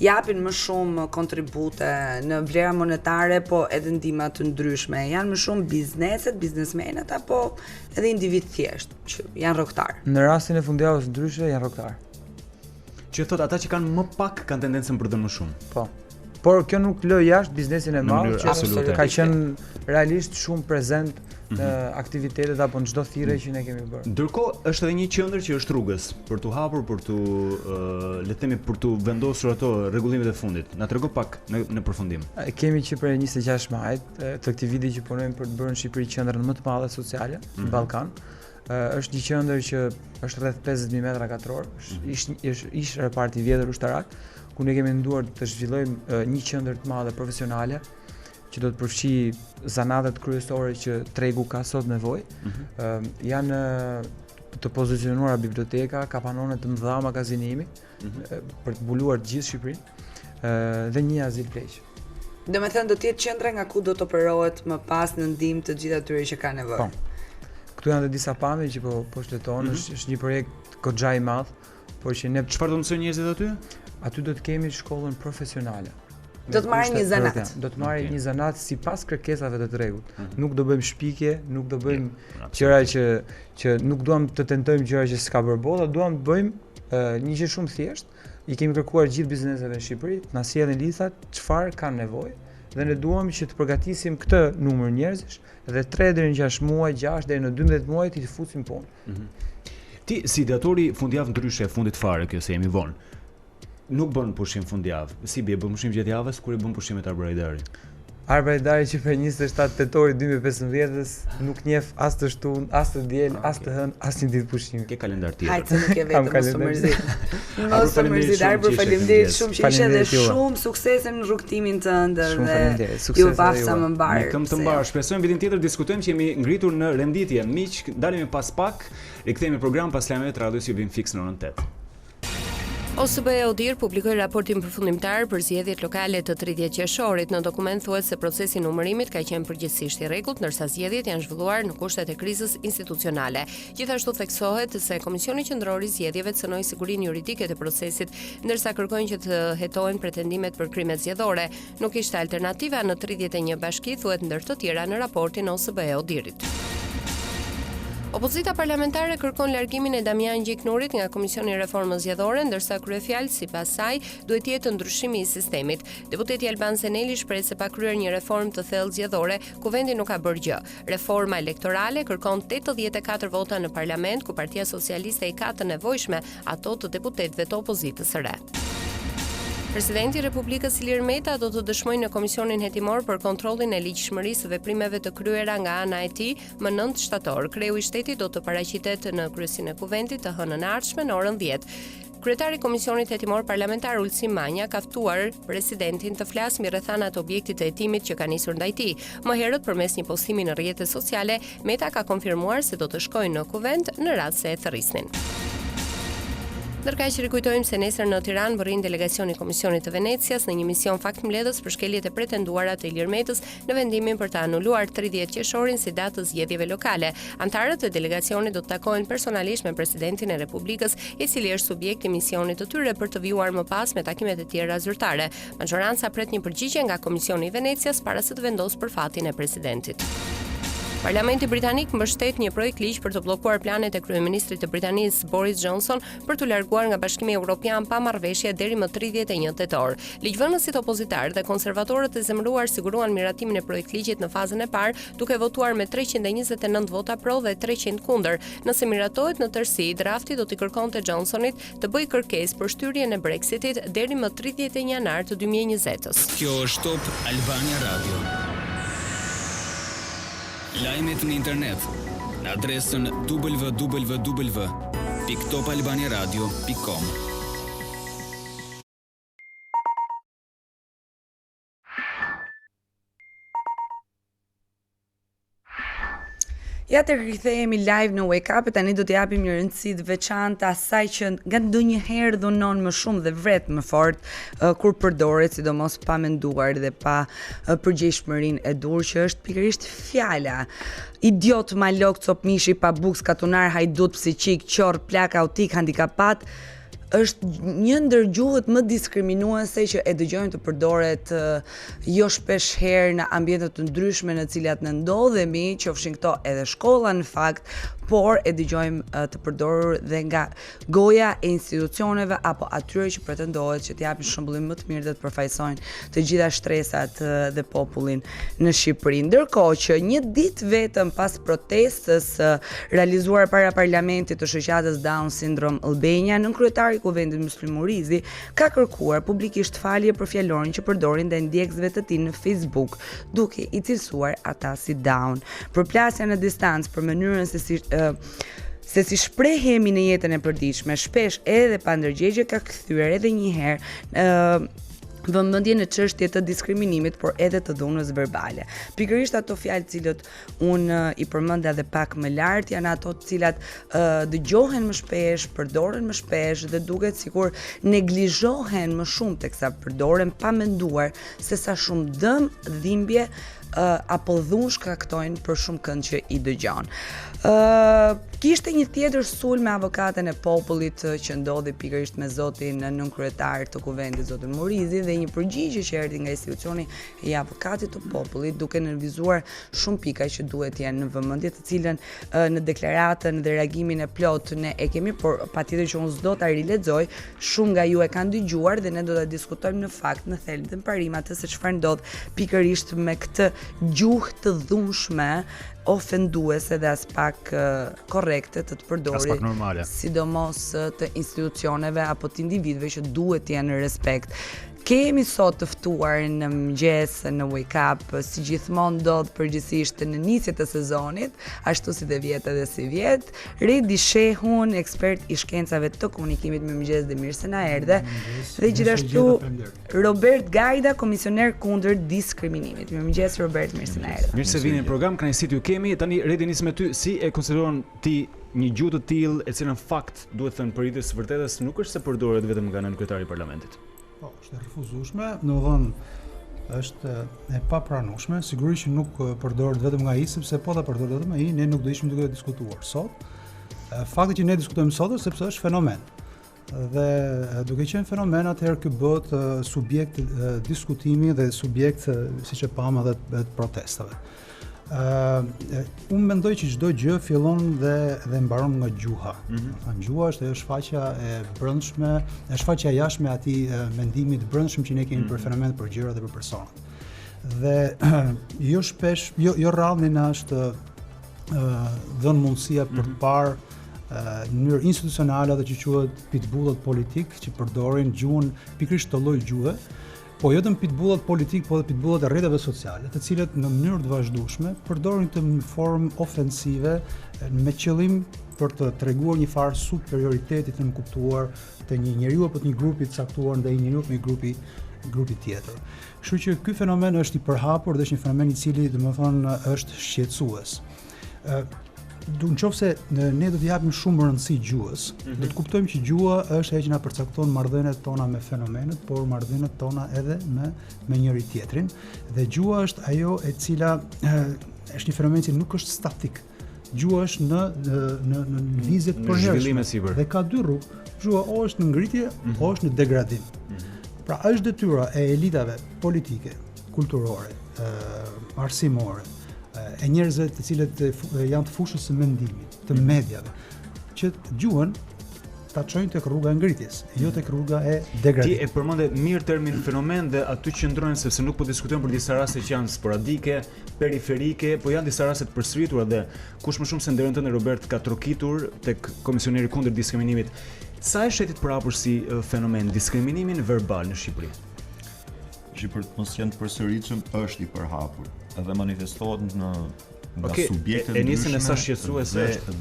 japin më shumë kontribute në vlera monetare, po edhe ndihma të ndryshme, janë më shumë bizneset, biznesmenët apo edhe individ thjesht, që janë rrogtar? Në rastin e fundjavës ndryshe janë rrogtar. Që thot ata që kanë më pak kanë tendencën për të dhënë më shumë. Po. Por kjo nuk lë jashtë biznesin e madh që ka qenë realisht shumë prezent në aktivitetet apo në çdo thirrje që ne kemi bërë. Ndërkohë është edhe një qendër që është rrugës për t'u hapur, për t'u le të themi për t'u vendosur ato rregullimet e fundit. Na trego pak në përfundim. Kemi që prej 26 majit të këtij viti që punojmë për të bërë në Shqipëri qendrën më të madhe sociale në Ballkan. Është një qendër që është rreth 50.000 metra katror, ish reparti i vjetër ushtarak, ku ne kemi menduar të zhvillojmë një qendër të madhe profesionale që do të përfshi zanatet kryesore që tregu ka sot nevojë. Janë të pozicionuara biblioteka, kapanone të mëdha magazinimi për të mbuluar gjithë Shqipërinë dhe një azil pleq. Domethënë do të jetë qendra nga ku do të operohet më pas në ndihmë të gjithë atyre që kanë nevojë. Po. Këtu janë dhe disa pamje që po shteton, është një projekt goxha i madh, por që ne çfarë do të mësojnë njerëzit aty? Aty do të kemi shkollën profesionale. Do të marrin një zanat. Do të marrin një zanat sipas kërkesave të tregut. Nuk do bëjmë shpikje, nuk do bëjmë gjëra që nuk duam të tentojmë gjëra që s'ka bërë bolla, duam të bëjmë një gjë shumë thjesht. I kemi kërkuar gjithë bizneseve në Shqipëri, na sjellin listat çfarë kanë nevojë dhe ne duam që të përgatisim këtë numër njerëzish dhe 3 deri në 6 muaj, 6 deri në 12 muaj të fusim punë. Ti si ideatori fundjavë ndryshe fundit fare kjo se jemi vonë. Nuk bën pushim fundjavë. Si bie bën pushim gjatë javës kur i bën pushimet Arbër Hajdari? Arbër Hajdari që për 27 tetorit 2015-s nuk njeh as të shtunë, as të diel, as të hënë, as një ditë pushimi. Ke kalendar tjetër. Hajde se nuk e vetëm mos të mërzit. Mos të mërzit Arbër, faleminderit shumë që ishe dhe shumë suksese në rrugtimin tënd dhe ju vafsa më mbar. Me këmbë të mbar. Shpresojmë vitin tjetër diskutojmë që jemi ngritur në renditje. Miq, dalemi pas pak, rikthehemi program pas lajmeve të radios që vin fiks në orën 8. Autik publikoi raportin përfundimtar për zgjedhjet lokale të 30 qershorit. Në dokument thuhet se procesi i numërimit ka qenë përgjithsisht i rregullt, ndërsa zgjedhjet janë zhvilluar në kushtet e krizës institucionale. Gjithashtu theksohet se Komisioni Qendror i Zgjedhjeve cënoi sigurinë juridike të procesit, ndërsa kërkojnë që të hetohen pretendimet për krime zgjedhore. Nuk ishte alternativa në 31 bashki, thuhet ndër të tjera në raportin Autik. Opozita parlamentare kërkon largimin e Arjan Xhelajdit nga Komisioni i Reformës Zgjedhore, ndërsa kryefjalë sipas saj duhet të jetë ndryshimi i sistemit. Deputeti Alban Zeneli shpreh se pa kryer një reformë të thellë zgjedhore, ku vendi nuk ka bërë gjë. Reforma elektorale kërkon 84 vota në parlament, ku Partia Socialiste i ka të nevojshme ato të deputetëve të opozitës së re. Presidenti i Republikës Ilir Meta do të dëshmojë në Komisionin Hetimor për kontrollin e ligjshmërisë së veprimeve të kryera nga ana e tij më 9 shtator. Kreu i shtetit do të paraqitet në kryesinë e kuventit të hënën e ardhshme në orën 10. Kryetari i Komisionit Hetimor Parlamentar Ulsim Manja ka ftuar presidentin të flasë mbi rrethanat e objektit të hetimit që ka nisur ndaj tij. Më herët përmes një postimi në rrjetet sociale, Meta ka konfirmuar se do të shkojë në kuvent në rast se e thërrisnin. Ndërkaq rikujtojmë se nesër në Tiranë vërrin delegacioni i Komisionit të Venecias në një mision faktmbledhës për shkeljet e pretenduara të Ilir Metës në vendimin për të anuluar 30 qershorin si datë të zgjedhjeve lokale. Antarët e delegacionit do të takohen personalisht me presidentin e Republikës, i cili është subjekt i misionit të tyre për të vijuar më pas me takimet e tjera zyrtare. Majoranca pret një përgjigje nga Komisioni i Venecias para se të vendosë për fatin e presidentit. Parlamenti britanik mbështet një projekt ligj për të bllokuar planet e kryeministrit të Britanisë Boris Johnson për të larguar nga Bashkimi Evropian pa marrëveshje deri më 31 tetor. Ligjvënësit opozitar dhe konservatorët e zemëruar siguruan miratimin e projektligjit në fazën e parë, duke votuar me 329 vota pro dhe 300 kundër. Nëse miratohet në tërësi, drafti do t'i kërkonte Johnsonit të bëjë kërkesë për shtyrjen e Brexitit deri më 31 janar të 2020-s. Kjo është Top Albania Radio. Lajmet në internet në adresën www.topalbaniaradio.com. Ja të rikthehemi live në Wake Up, tani do t'japim një rëndësi të veçantë asaj që nga ndonjëherë dhunon më shumë dhe vret më fort kur përdoret, sidomos pa menduar dhe pa përgjegjshmërinë e dur, që është pikërisht fjala idiot, malok, copë, mishi, pabuks, katunar, hajdut, psiqik, qorr, plak, autik, handikapat. Është një ndër gjuhët më diskriminuese që e dëgjojmë të përdoret jo shpesh herë në ambiente të ndryshme në cilat ne ndodhemi, qofshin këto edhe shkolla në fakt, por e dëgjojmë të përdorur dhe nga goja e institucioneve apo atyre që pretendohet që t'japin shëmbullim më të mirë dhe të përfaqësojnë të gjitha shtresat dhe popullin në Shqipëri. Ndërkohë që një ditë vetëm pas protestës realizuar para parlamentit të shoqatës Down Syndrome Albania, nënkryetari i Kuvendit Muslim Murizi ka kërkuar publikisht falje për fjalorin që përdorin ndaj ndjekësve të tij në Facebook, duke i cilësuar ata si Down. Përplasja në distancë për mënyrën se si shprehemi në jetën e përditshme, shpesh edhe pa ndërgjegje, ka kthyer edhe një herë vëmendje në çështje të diskriminimit, por edhe të dhunës verbale. Pikërisht ato fjalë të cilët unë i përmenda edhe pak më lart janë ato të cilat dëgjohen më shpesh, përdoren më shpesh dhe duket sikur neglizhohen më shumë teksa përdoren pa menduar se sa shumë dëm, dhimbje apo dhunë shkaktojnë për shumë kënd që i dëgjon. Kishte një tjetër sulm me avokatën e popullit që ndodhi pikërisht me zotin nënkryetar të Kuvendit, zotin Murizi, dhe një përgjigje që erdhi nga institucioni i avokatit të popullit, duke nënvizuar shumë pika që duhet jenë në vëmendje, të cilën në deklaratën dhe reagimin e plot ne e kemi, por patjetër që unë s'do ta rilexoj, shumë nga ju e kanë dëgjuar dhe ne do ta diskutojmë në fakt në thelb dhe në parim atë se çfarë ndodh pikërisht me këtë gjuhë të dhunshme, ofenduese dhe as pak korrekte të përdorit, sidomos të institucioneve apo të individëve që duhet të jenë në respekt. Kemi sot të ftuar në mëngjes në Wake Up, si gjithmonë ndodh përgjithsisht në nisjet e sezonit, ashtu si dhe vjet edhe si vjet, Redi Shehun, ekspert i shkencave të komunikimit. Mirëmëngjes dhe mirë se na erdhe. Dhe gjithashtu Robert Gajda, komisioner kundër diskriminimit. Mirëmëngjes Robert, mirë se na erdhe. Mirë se vini në program, kënaqësi ju kemi. Tani Redi, nis me ty, si e konsideron ti një gjuhë të tillë e cila në fakt duhet thënë për së vërtetës nuk është se përdoret vetëm nga nënkryetari i parlamentit? Po, është e refuzueshme, domethënë është e papranueshme, sigurisht që nuk përdoret vetëm nga ai, sepse po ta përdoret vetëm ai, ne nuk do ishim duke diskutuar sot. Fakti që ne diskutojmë sot është sepse është fenomen. Dhe duke qenë fenomen, atëherë ky bëhet subjekt diskutimi dhe subjekt, siç e pam, edhe protestave. Unë mendoj që çdo gjë fillon dhe mbaron nga gjuha. Gjuha është shfaqja e brendshme, është shfaqja jashtme e atij mendimi të brendshëm që ne kemi për fenomenet, për gjërat dhe për personat. Dhe jo shpesh, jo rrallë na është dhënë mundësia për të parë në mënyrë institucionale ato që quhet pitbullët politik, që përdorin gjuhën pikërisht të lloj gjuhe, po jo vetëm pitbullët politik, po edhe pitbullët e rrjeteve sociale, të cilët në mënyrë të vazhdueshme përdorin të në formë ofensive me qëllim për të treguar një farë superioriteti të nënkuptuar të një njeriu apo të një grupi të caktuar ndaj një njeriu apo një grupi tjetër. Kështu që ky fenomen është i përhapur dhe është një fenomen i cili domethënë është shqetësues. Nëse ne do t'i japim shumë rëndësi gjuhës, do të kuptojmë që gjuha është ajo që na përcakton marrëdhëniet tona me fenomenet, por marrëdhëniet tona edhe me njëri tjetrin. Dhe gjuha është ajo e cila është një fenomen që nuk është statik. Gjuha është në lëvizje të përhershme. Dhe ka dy rrugë. Gjuha o është në ngritje, o është në degradim. Pra është detyra e elitave politike, kulturore, arsimore, e njerëzve të cilët janë të fushës së mendimit, të mediave, që gjuhën ta çojnë tek rruga e ngritjes, jo tek rruga e degradimit. Ti e përmendë mirë termin fenomen dhe aty qëndrojnë sepse nuk po diskutojmë për disa raste që janë sporadike, periferike, po janë disa raste të përsëritura dhe kush më shumë se nderën tënde Robert ka trokitur tek Komisioneri kundër diskriminimit. Sa e shetit përhapur si fenomen diskriminimin verbal në Shqipëri? Për të mos qenë përsëritshëm është i përhapur, edhe manifestohet nga subjektet ndryshme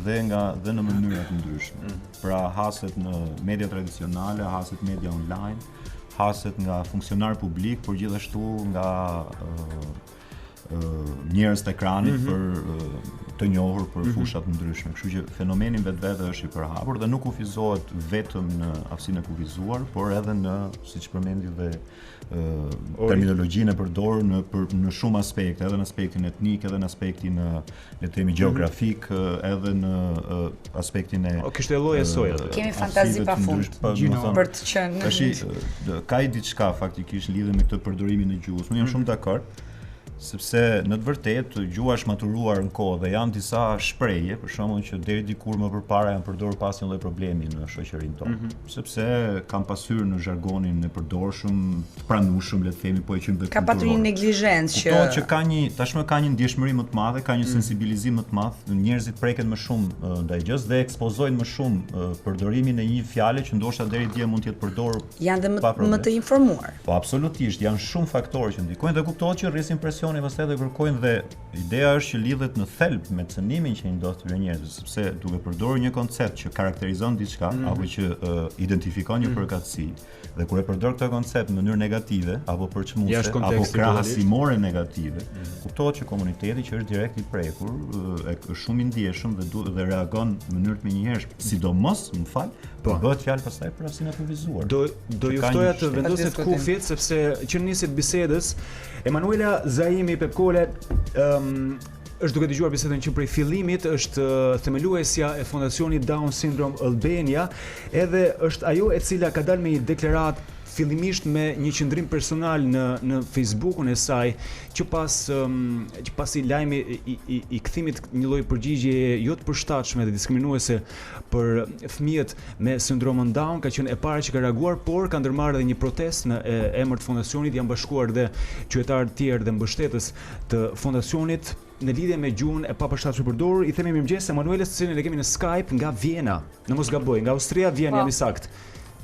dhe në mënyra të ndryshme. Pra haset në media tradicionale, haset media online, haset nga funksionar publik, por gjithashtu nga njerëz të ekranit për të njohur për fushat ndryshme. Kështu që fenomeni vetvete është i përhapur dhe nuk kufizohet vetëm në aftësinë e kufizuar, por edhe në, siç përmendi dhe terminologjinë e përdorur në shumë aspekte, edhe në aspektin etnik, edhe në aspektin le të themi gjeografik, edhe në aspektin e kishte lloje soja. Kemi fantazi pafund për të qenë. Ka diçka faktikisht lidhe me këtë përdorimin e gjuhës. Unë jam shumë dakord. Sepse në të vërtetë gjuha është maturuar në kohë dhe janë disa shprehje, për shembull që deri dikur më përpara janë përdorur pas një lloj problemi në shoqërinë tonë, sepse kanë pasur në zhargonin e përdorshëm, të pranueshëm, le të themi, po e qenë vetë. Ka patur një neglizhencë që tashmë ka një ndjeshmëri më të madhe, ka një sensibilizim më të madh, njerëzit preken më shumë ndaj gjës dhe ekspozojnë më shumë përdorimin e një fjale që ndoshta deri dje mund të jetë përdorur. Janë dhe më të informuar. Po absolutisht, janë shumë faktorë që ndikojnë dhe kuptohet që rrisin presion pastaj dhe kërkojnë dhe ideja është që lidhet në thelb me cënimin që i ndodh këtyre njerëzve, sepse duke përdorur një koncept që karakterizon diçka apo që identifikon një përkatësi dhe kur e përdor këtë koncept në mënyrë negative apo përçmuese apo krahasimore negative, kuptohet që komuniteti që është direkt i prekur është shumë i ndjeshëm dhe reagon në mënyrë të menjëhershme, sidomos, më fal, bëhet fjalë pastaj për aftësinë e kufizuar. Do ju ftoja të vendoset kufjet sepse që niset bisedës Emanuela, Zaimi, Pepkole, është duke dëgjuar bisedën që prej fillimit është themeluesja e fondacionit Down Syndrome Albania, edhe është ajo e cila ka dalë me një deklaratë fillimisht me një qendrim personal në Facebookun e saj, që pasi lajmi i kthimit një lloj përgjigje jo të përshtatshme dhe diskriminuese për fëmijët me sindromën Down, ka qenë e para që ka reaguar, por ka ndërmarrë edhe një protestë në emër të fondacionit, janë bashkuar dhe qytetarë të tjerë dhe mbështetës të fondacionit në lidhje me gjuhën e papërshtatshme përdorur. I themi mirëmëngjes Emanuelës, të cilin e kemi në Skype nga Vjena, në mos gaboj, nga Austria, Vjenë jam i saktë.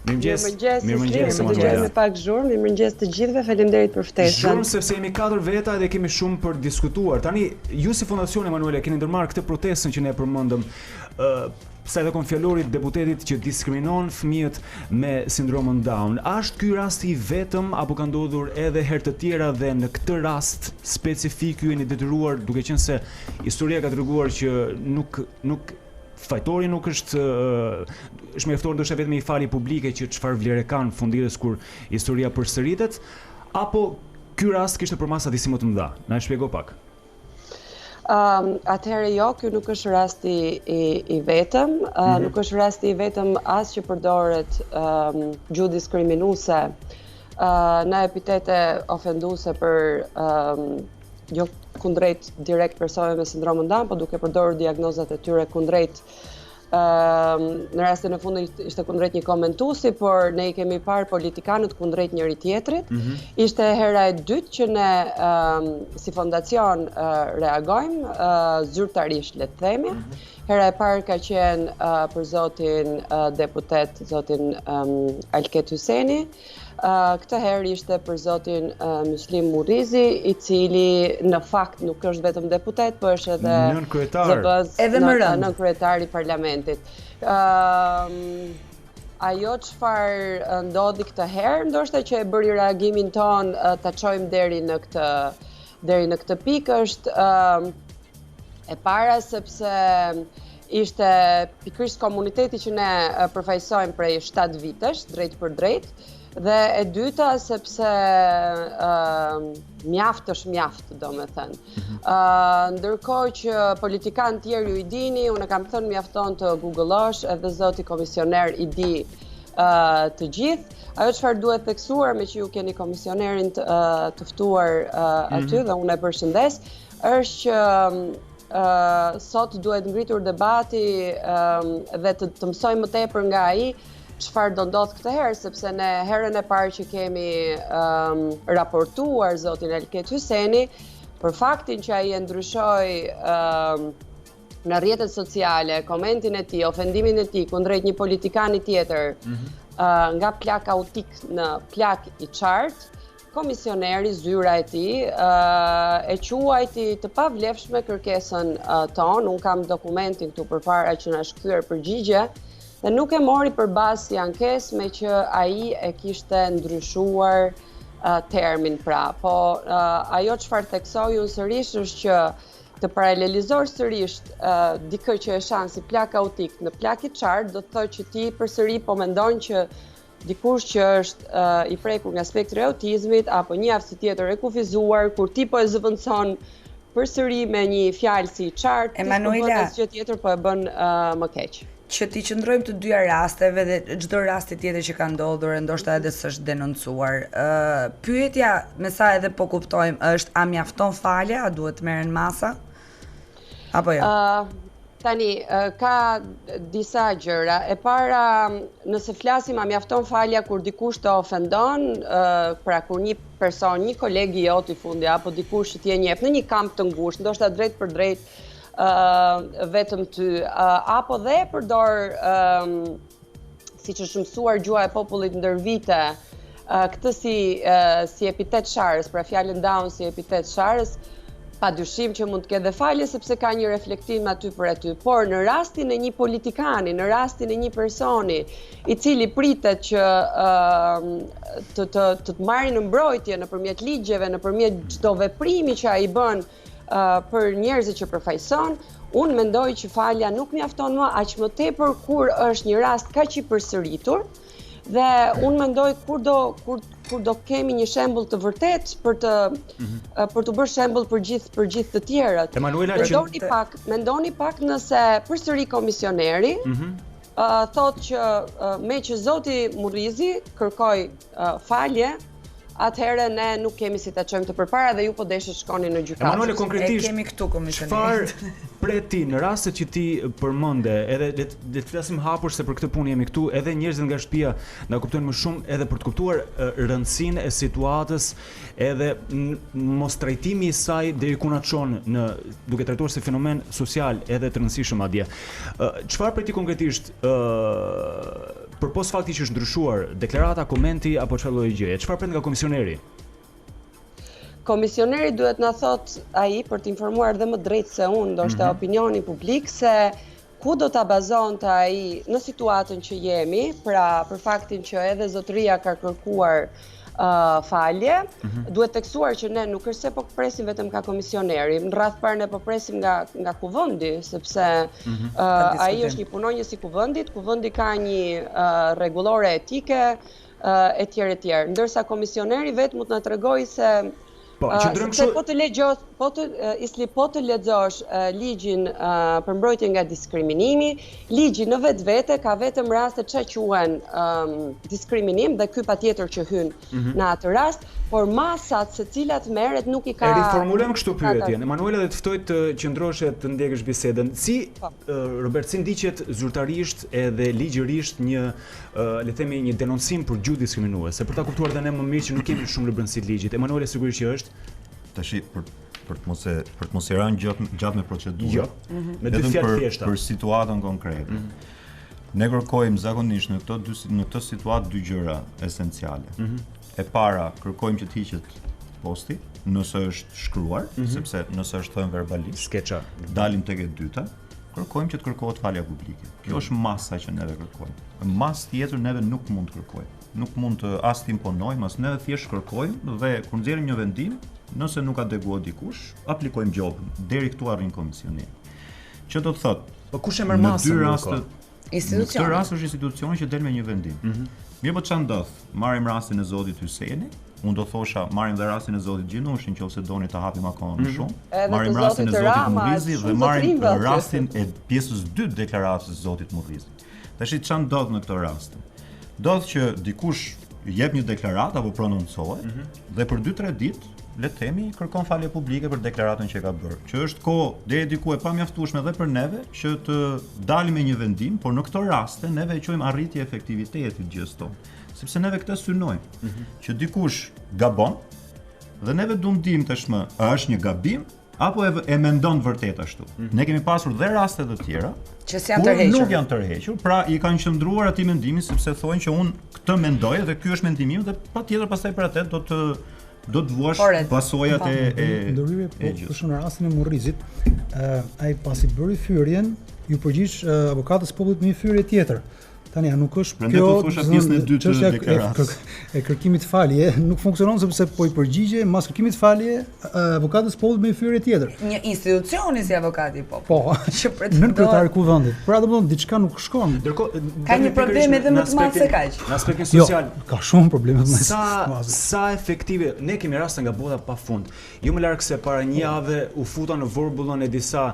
Mirëmëngjes, me pak zhurmë, mirëmëngjes të gjithëve, faleminderit për ftesën. Zhurmë sepse jemi 4 veta dhe kemi shumë për diskutuar. Tani, ju si fondacion Emanuela keni ndërmarrë këtë protestën që ne e përmendëm, sa edhe kon fjalorit deputetit që diskriminon fëmijët me sindromën Down. A është ky rasti i vetëm apo ka ndodhur edhe herë të tjera dhe në këtë rast specifik ju jeni detyruar, duke qenë se historia ka treguar që nuk fajtori nuk është mjaftuar ndoshta vetëm i fali publike që çfarë vlerë kanë funditës kur historia përsëritet, apo ky rast kishte përmasa disi më të mëdha? Na e shpjego pak. Atëherë jo, ky nuk është rasti i vetëm, nuk është rasti i vetëm as që përdoret gjuhë diskriminuese në epitete ofenduese për jo kundrejt direkt personave me sindromën Down, po duke përdorur diagnozat e tyre kundrejt në rastin e fundit ishte kundrejt një komentuesi, por ne i kemi parë politikanët kundrejt njëri tjetrit. Ishte hera e dytë që ne si fondacion reagojmë zyrtarisht, le të themi. Hera e parë ka qenë për zotin deputet, zotin Alket Hyseni. Këtë herë ishte për zotin Muslim Murizi, i cili në fakt nuk është vetëm deputet, por është edhe nën kryetar i parlamentit. Ajo çfarë ndodhi këtë herë, ndoshta që e bëri reagimin ton ta çojmë deri në këtë pikë, është e para sepse ishte pikërisht komuniteti që ne përfaqësojmë prej 7 vitesh, drejt për drejt. Dhe e dyta sepse mjaft është mjaft, domethënë. Ndërkohë që politikanë tjerë ju i dini, unë kam thënë mjafton të googëllosh, edhe zoti komisioner i di të gjithë. Ajo çfarë duhet theksuar, me që ju keni komisionerin të ftuar aty dhe unë e përshëndes, është që sot duhet ngritur debati dhe të mësojmë më tepër nga ai çfarë do ndodh këtë herë, sepse ne herën e parë që kemi raportuar zotin Elket Hyseni për faktin që ai e ndryshoi në rrjetet sociale komentin e tij, ofendimin e tij kundrejt një politikani tjetër nga plak autik në plak i qartë, komisioneri zyra e tij e quajti të pavlefshme kërkesën tonë. Unë kam dokumentin këtu përpara që na është kthyer përgjigje dhe nuk e mori për bazë si ankesë me që ai e kishte ndryshuar termin pra. Po ajo çfarë theksoi unë sërish është që të paralelizosh sërish dikë që e shan si plak autik në plak i qartë, do të thotë që ti përsëri po mendon që dikush që është i prekur nga spektri i autizmit apo një aftësi tjetër e kufizuar, kur ti po e zëvendëson përsëri me një fjalë si i qartë, Emanuela, asgjë tjetër po e bën më keq. Që ti qëndrojmë të dyja rasteve dhe çdo rasti tjetër që ka ndodhur, ndoshta edhe s'është denoncuar. Pyetja, me sa edhe po kuptojmë, është a mjafton falja, a duhet të merren masa? Apo jo? Tani, ka disa gjëra. E para, nëse flasim a mjafton falja kur dikush të ofendon, pra kur një person, një kolegi jot i fundi, apo dikush që t'je njeh në një kamp të ngushtë, ndoshta drejt për drejt, vetëm ty, apo dhe përdor, siç është mësuar gjuha e popullit ndër vite, këtë si epitet sharës, pra fjalën down si epitet sharës, padyshim që mund të ketë dhe falje sepse ka një reflektim aty për aty, por në rastin e një politikani, në rastin e një personi i cili pritet që të marrë në mbrojtje nëpërmjet ligjeve, nëpërmjet çdo veprimi që ai bën për njerëzit që përfaqëson, unë mendoj që falja nuk mjafton më, aq më tepër kur është një rast kaq i përsëritur, dhe unë mendoj kur do kemi një shembull të vërtet për të bërë shembull për gjithë të tjerët. Emanuela, mendoni pak nëse përsëri komisioneri thotë që me që zoti Murrizi kërkoi falje, atëherë ne nuk kemi si ta çojmë të përpara dhe ju po deshët shkoni në gjykatë. Emanuela, konkretisht, kemi këtu komisionerin. Çfarë pret ti në rastet që ti përmende, edhe le të flasim hapur se për këtë punë jemi këtu, edhe njerëzit nga shtëpia na kuptojnë më shumë edhe për të kuptuar rëndësinë e situatës, edhe mos trajtimi i saj deri ku na çon në duke trajtuar si fenomen social edhe të rëndësishëm madje. Çfarë pret ti konkretisht për pos fakti që është ndryshuar deklarata, komenti apo çfarë lloj gjëje? Çfarë pret nga komisioneri? Komisioneri duhet na thot ai për të informuar dhe më drejt se unë, ndoshta opinioni publik, se ku do ta bazonte ai në situatën që jemi, pra për faktin që edhe zotëria ka kërkuar falje, duhet teksuar që ne nuk është se po presim vetëm nga komisioneri, në radh parë ne po presim nga kuvendi, sepse ai është një punonjës i kuvendit, kuvendi ka një rregullore etike etj. Ndërsa komisioneri vetë mund të na tregojë se po të lexosh ligjin për mbrojtje nga diskriminimi, ligji në vetvete ka vetëm raste që quhen diskriminim dhe ky patjetër që hyn në atë rast, por masat se cilat merret nuk i ka. Riformulojmë kështu pyetjen. Emanuela, dhe të ftoj të qëndrosh të ndjekësh bisedën. Si Robert, si ndiqet zyrtarisht edhe ligjërisht një le të themi një denoncim për gjuhë diskriminuese, për ta kuptuar dhe ne më mirë që nuk kemi shumë në brendësi të ligjit. Emanuela sigurisht që është. Tash për të mos i rënë gjatë me procedurën. Jo. Me dy fjalë thjeshta. Për situatën konkrete. Ne kërkojmë zakonisht në këtë situatë dy gjëra esenciale. E para, kërkojmë që të hiqet posti, nëse është shkruar, sepse nëse është thënë verbalisht, skeça, dalim tek e dyta, kërkojmë që të kërkohet falja publike. Kjo është masa që neve kërkojmë. Masë tjetër neve nuk mund të kërkojmë. Nuk mund të as të imponojmë, as neve thjesht kërkojmë dhe kur nxjerrim një vendim, nëse nuk adeguohet dikush, aplikojmë gjobën. Deri këtu arrin komisioni. Që do të thotë, po kush e merr masën? Në këtë rast është institucioni që del me një vendim. Mirë, po çfarë ndodh? Marrim rastin e zotit Hyseni, unë do thosha marrim dhe rastin e zotit Gjinushin nëse doni ta hapim akoma më shumë. Marrim rastin e zotit Murrizi dhe marrim rastin e pjesës 2 deklaratës së zotit Murrizi. Tash çfarë ndodh në këtë rast? Ndodh që dikush jep një deklaratë apo prononcohet dhe për 2-3 ditë le të themi, kërkon falje publike për deklaratën që ka bërë. Që është kohë deri diku e pamjaftueshme edhe për neve që të dalim me një vendim, por në këto raste neve e quajmë arritje efektivitetit gjës tonë. Sepse neve këtë synojmë, që dikush gabon dhe neve duam dim tashmë, a është një gabim apo e mendon vërtet ashtu. Ne kemi pasur dhe raste të tjera që s'janë tërhequr. Nuk janë tërhequr, pra i kanë qëndruar atij mendimi sepse thonë që unë këtë mendoj dhe ky është mendimi im dhe patjetër pastaj për atë do të vuash pasojat e ndërhyrje për shkak në rastin e Murrizit, ai pasi bëri fyrjen, ju përgjigj avokatës popullit me një fyrje tjetër. Tani nuk është kjo pjesën e dytë të deklaratës. E kërkimit falje nuk funksionon sepse po i përgjigje mas kërkimit falje avokatës popullit me një fyrje tjetër. Një institucioni si avokati i popullit. Po, që pretendon nën kryetari i kuvendit. Pra domethënë diçka nuk shkon. Ndërkohë ka një problem edhe më të madh se kaq. Në aspektin social. Ka shumë probleme më të mëdha. Sa efektive, ne kemi raste nga bota pafund. Jo më larg se para një jave u futa në vorbullën e disa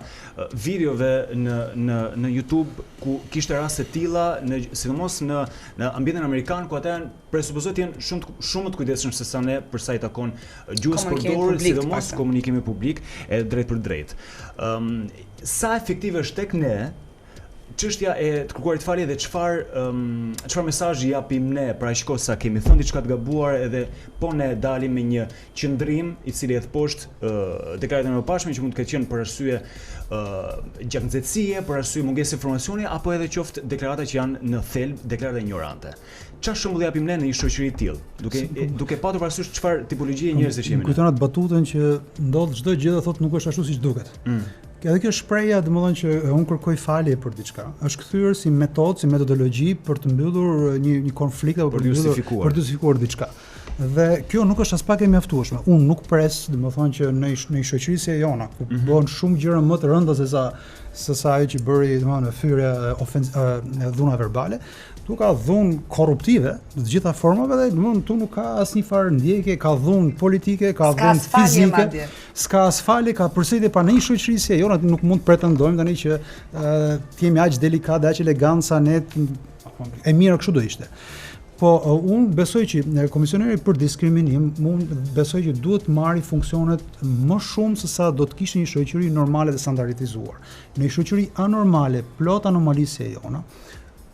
videove në YouTube ku kishte raste të tilla, sidomos në ambientin amerikan ku ata presupozohet të jenë shumë të kujdesshëm se sa ne për sa i takon gjuhës përdorur, sidomos komunikimi publik e drejt për drejt. Sa efektive është tek ne çështja e të kërkuarit falje dhe çfarë mesazhi japim ne për aq kohë sa kemi thënë diçka të gabuar edhe po ne dalim me një qëndrim i cili edhe poshtë deklaratën e mëparshme që mund të ketë qenë për arsye gjaknxetësie, për arsye mungesë informacioni apo edhe qoftë deklarata që janë në thelb deklarata ignorante. Çfarë shembull japim ne në një shoqëri të tillë, duke patur parasysh çfarë tipologjie njerëzish jemi ne. Kujton atë batutën që ndodh çdo gjë dhe thotë nuk është ashtu siç duket. Edhe kjo shprehja, domethënë që unë kërkoj falje për diçka, është kthyer si metodë, si metodologji për të mbyllur një konflikt apo për të justifikuar diçka. Dhe kjo nuk është as pak e mjaftueshme. Unë nuk pres, domethënë që në një shoqëri si e jona, ku bëhen shumë gjëra më të rënda se sa ajo që bëri, domethënë fyrja dhuna verbale. Tu ka dhunë korruptive në të gjitha formave dhe domethënë tu nuk ka asnjë farë ndjekje, ka dhunë politike, ka dhunë fizike, s'ka as falje, ka përsëritje pa në një shoqëri si e jona nuk mund të pretendojmë tani që të jemi aq delikat, aq elegant sa ne e mirë kështu do ishte. Po unë besoj që komisioneri për diskriminim, unë besoj që duhet marrë funksionet më shumë se sa do të kishte një shoqëri normale dhe standardizuar. Në një shoqëri anormale, plot anomali si e jona,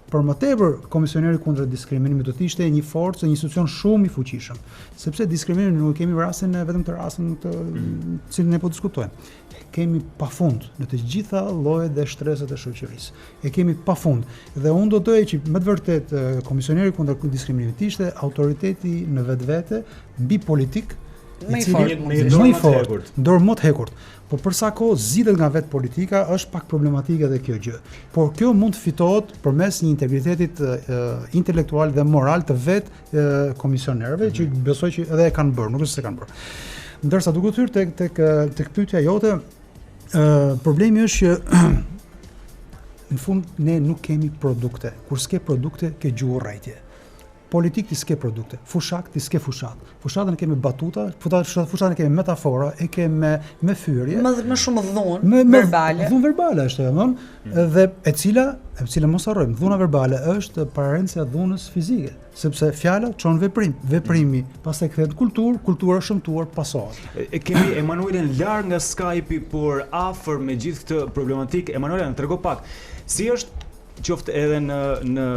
për më tepër komisioneri kundër diskriminimit do të ishte një forcë, një institucion shumë i fuqishëm, sepse diskriminimin nuk kemi vetëm të rastin të cilin ne po diskutojmë. Kemi pafund në të gjitha llojet dhe shtreset e shoqërisë. E kemi pafund. Dhe unë do doja që me të vërtetë komisioneri kundër diskriminimit ishte autoriteti në vetvete mbi politik, më i fortë, dorë më të hekurt. Po për sa kohë zgjidhet nga vetë politika, është pak problematike edhe kjo gjë. Por kjo mund të fitohet përmes një integritetit intelektual dhe moral të vetë komisionerëve, që besoj që edhe e kanë bërë, nuk është se kanë bërë. Ndërsa duke thyrë tek pyetja jote, problemi është që në fund ne nuk kemi produkte. Kur s'ke produkte, ke gjuhë rrejtje. Politik ti s'ke produkte, fushak ti s'ke fushat. Fushatën e kemi batuta, fushatën e kemi metafora, e kemi me fyrje. Më shumë dhunë verbale. Dhunë verbale është, dhe e cila mos harrojmë, dhuna verbale është pararencia e dhunës fizike, sepse fjala çon veprim, veprimi pastaj kthehet kulturë, kultura shëmtuar pasohet. E kemi Emanuelen larg nga Skype-i, por afër me gjithë këtë problematik. Emanuela, na trego pak, si është qoftë edhe në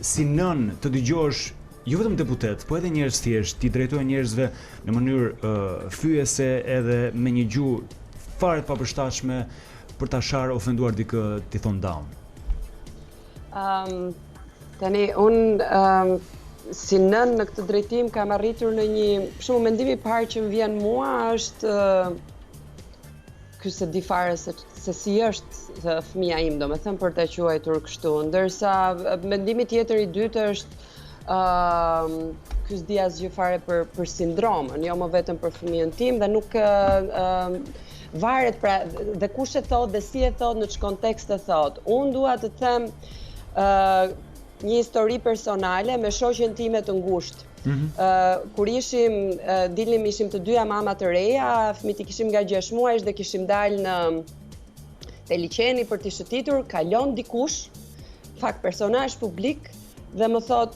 si nën të dëgjosh jo vetëm deputet, po edhe njerëz thjesht, ti drejtohen njerëzve në mënyrë fyese edhe me një gjuhë fare të papërshtatshme për ta sharë ofenduar dikë ti thon down. Tani unë si nën në këtë drejtim kam arritur në një, për shembull mendimi i parë që më vjen mua është ky se di fare se si është fëmia im, domethënë për ta quajtur kështu, ndërsa mendimi tjetër i dytë është ky s'di asgjë fare për sindromën, jo më vetëm për fëmijën tim dhe nuk varet pra dhe kush e thot dhe si e thot në ç'kontekst kontekst e thot. Unë dua të them një histori personale me shoqen time të ngushtë. Kur ishim të dyja mama të reja, fëmijët i kishim nga 6 muajsh dhe kishim dalë te liçeni për t'i shëtitur, kalon dikush, fakt personazh publik, dhe më thot,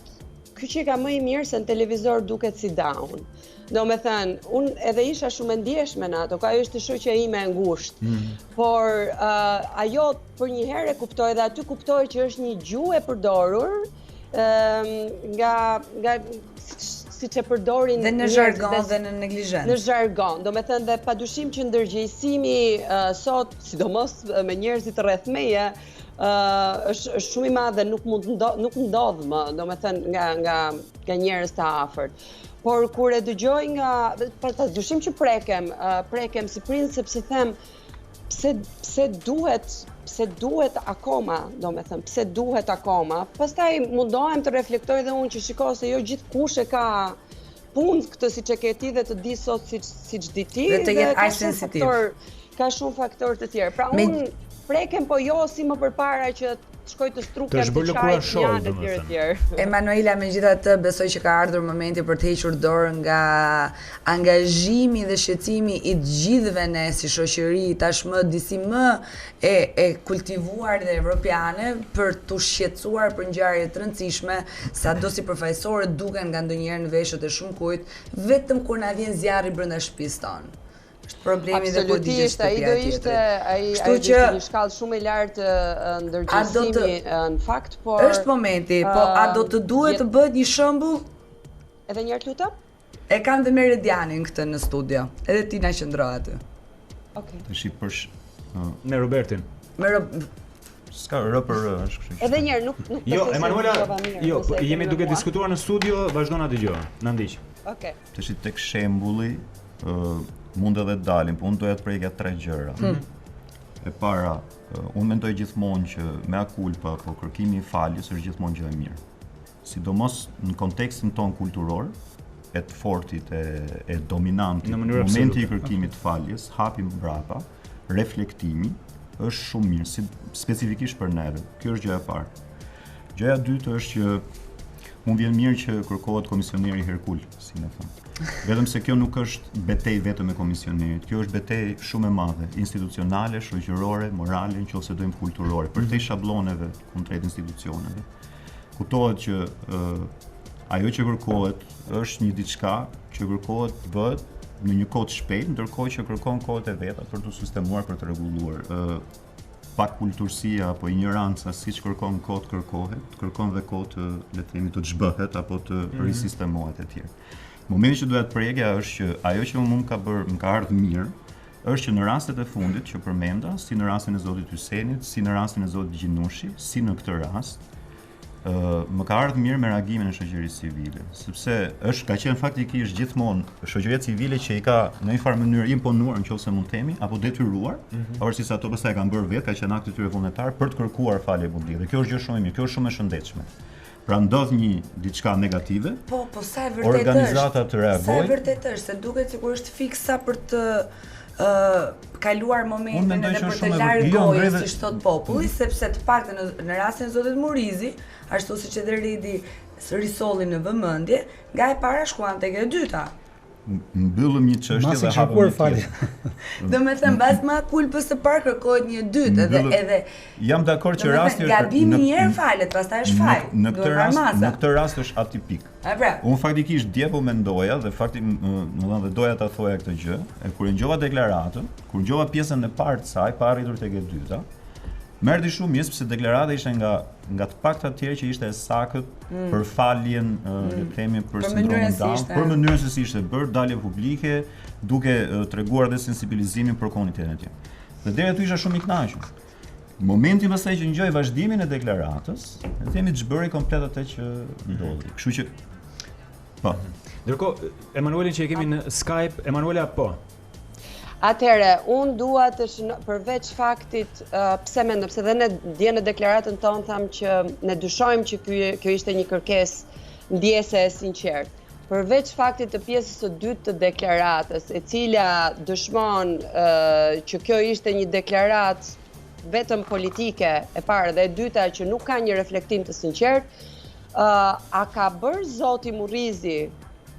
ky që ka më i mirë se në televizor duket si down. Do me thënë, unë edhe isha shumë e ndjeshme në ato, ka ajo ishte shoqja ime e ngushtë. Por ajo për një herë e kuptoj dhe aty kuptoj që është një gjuhë e përdorur nga si që përdorin dhe në zhargon dhe në neglizhencë. Në zhargon, do me thënë dhe padyshim që ndërgjegjësimi sot, sidomos me njerëzit rreth meje, është shumë i madh dhe nuk ndodh më, do me thënë nga njerëz të afërt. Por kur e dëgjoj padyshim që prekem si prind sepse them pse duhet akoma, do me thëmë, pse duhet akoma. Pastaj mundohem të reflektoj dhe unë që shiko se jo gjithë kush e ka punë këtë si që ke ti dhe të di sot si që di ti. Dhe të jetë aq sensitiv. Ka shumë faktor të tjerë. Pra unë prekem po jo si më përpara që shkoj të strukem të qajt janë e tjerë. Emanuela, megjithatë besoj që ka ardhur momenti për të hequr dorë nga angazhimi dhe shqetësimi i të gjithëve ne si shoqëri, tashmë disi më e kultivuar dhe evropiane për të shqetësuar për ngjarje të rëndësishme, sado si përfaqësore duken nga ndonjëherë në veshët e shumë kujt, vetëm kur na vjen zjarri brenda shtëpisë tonë. Është problemi dhe po digje shtëpia tjetër. Ai do ishte një shkallë shumë e lartë ndërgjegjësimi në fakt, por është momenti, po a do të duhet të bëhet një shembull? Edhe një herë lutem? E kam dhe me Redianin këtë në studio. Edhe ti na qëndro aty. Okej. Tash me Robertin. S'ka rë për rë, është kështu. Edhe një herë nuk Jo, Emanuela, jo, jemi duke diskutuar në studio, vazhdo na dëgjoj. Na ndiq. Okej. Tash tek shembulli mund edhe dalin, po unë doja të prekja 3 gjëra. E para, unë mendoj gjithmonë që mea culpa apo kërkimi i faljes është gjithmonë gjë e mirë. Sidomos në kontekstin ton kulturor, e të fortit e dominantit, në momenti i kërkimit të faljes, hapim mbrapa, reflektimi është shumë mirë, specifikisht për neve. Kjo është gjëja e parë. Gjëja e dytë është që mund vjen mirë që kërkohet komisioneri Herkul, si ne thëmë. Vetëm se kjo nuk është betej vetëm e komisionerit, kjo është betej shumë e madhe, institucionale, shoqërore, morale, nëse dojmë kulturore, përtej shabloneve kundrejt institucioneve. Kuptohet që ajo që kërkohet është një diçka që kërkohet të bëhet në një kohë të shpejtë, ndërkohë që kërkon kohët e veta për të sistemuar, për të rregulluar. Pak kulturësia apo ignoranca siç kërkon kohë të kërkon dhe kohë të, le të themi, të ç'bëhet apo të risistemohet e tjerë. Momenti që duhet prekja është që ajo që më ka ardhur mirë është që në rastet e fundit që përmenda, si në rastin e zotit Hysenit, si në rastin e zotit Gjinushi, si në këtë rast, më ka ardhur mirë me reagimin e shoqërisë civile, sepse ka qenë faktikisht gjithmonë shoqëria civile që i ka në një farë mënyrë imponuar nëse mund të themi, apo detyruar, pavarësisht se ato pastaj kanë bërë vetë, ka qenë akti i tyre vullnetar për të kërkuar falje publike. Dhe kjo është gjë shumë e mirë, kjo është shumë e shëndetshme. Pra ndodh një diçka negative. Po sa e vërtetë është. Organizatat reagojnë. Sa e vërtetë është, se duket sikur është fiksa për të kaluar momentin edhe për të larë gojën, si thot populli, sepse të paktën në rastin e zotit Murizi, ashtu siç edhe Redi risolli në vëmendje, nga e para shkuan tek e dyta. Mbyllëm një çështje dhe hapëm një tjetër. Do me thënë, mbas ma kulpës së parë kërkohet një dytë, edhe jam dakord që rasti është gabimi një herë falet, pastaj është fal. Në këtë rast është atipik. Unë faktikisht dje po mendoja dhe dhe doja ta thoja këtë gjë, e kur ngjova deklaratën, kur ngjova pjesën e parë të saj, pa arritur tek e dyta, më erdhi shumë mirë sepse deklarata ishte nga të pakta të tjerë që ishte e sakët për faljen, le të themi, për sindromin Down, për mënyrën se si ishte bërë, dalje publike, duke treguar dhe sensibilizimin për komunitetin e tij. Dhe deri aty isha shumë i kënaqur. Momentin pastaj që ngjoj vazhdimin e deklaratës, le të themi ç'bëri komplet atë që ndodhi. Kështu që po. Ndërkohë, Emanuelin që e kemi në Skype, Emanuela po. Atëherë, unë dua të përveç faktit, pse mendoj, pse dhe ne dje në deklaratën tonë tham që ne dyshojmë që kjo ishte një kërkesë ndjese e sinqertë. Përveç faktit të pjesës së dytë të deklaratës, e cila dëshmon që kjo ishte një deklaratë vetëm politike e parë dhe e dyta që nuk ka një reflektim të sinqertë, a ka bërë zoti Murizi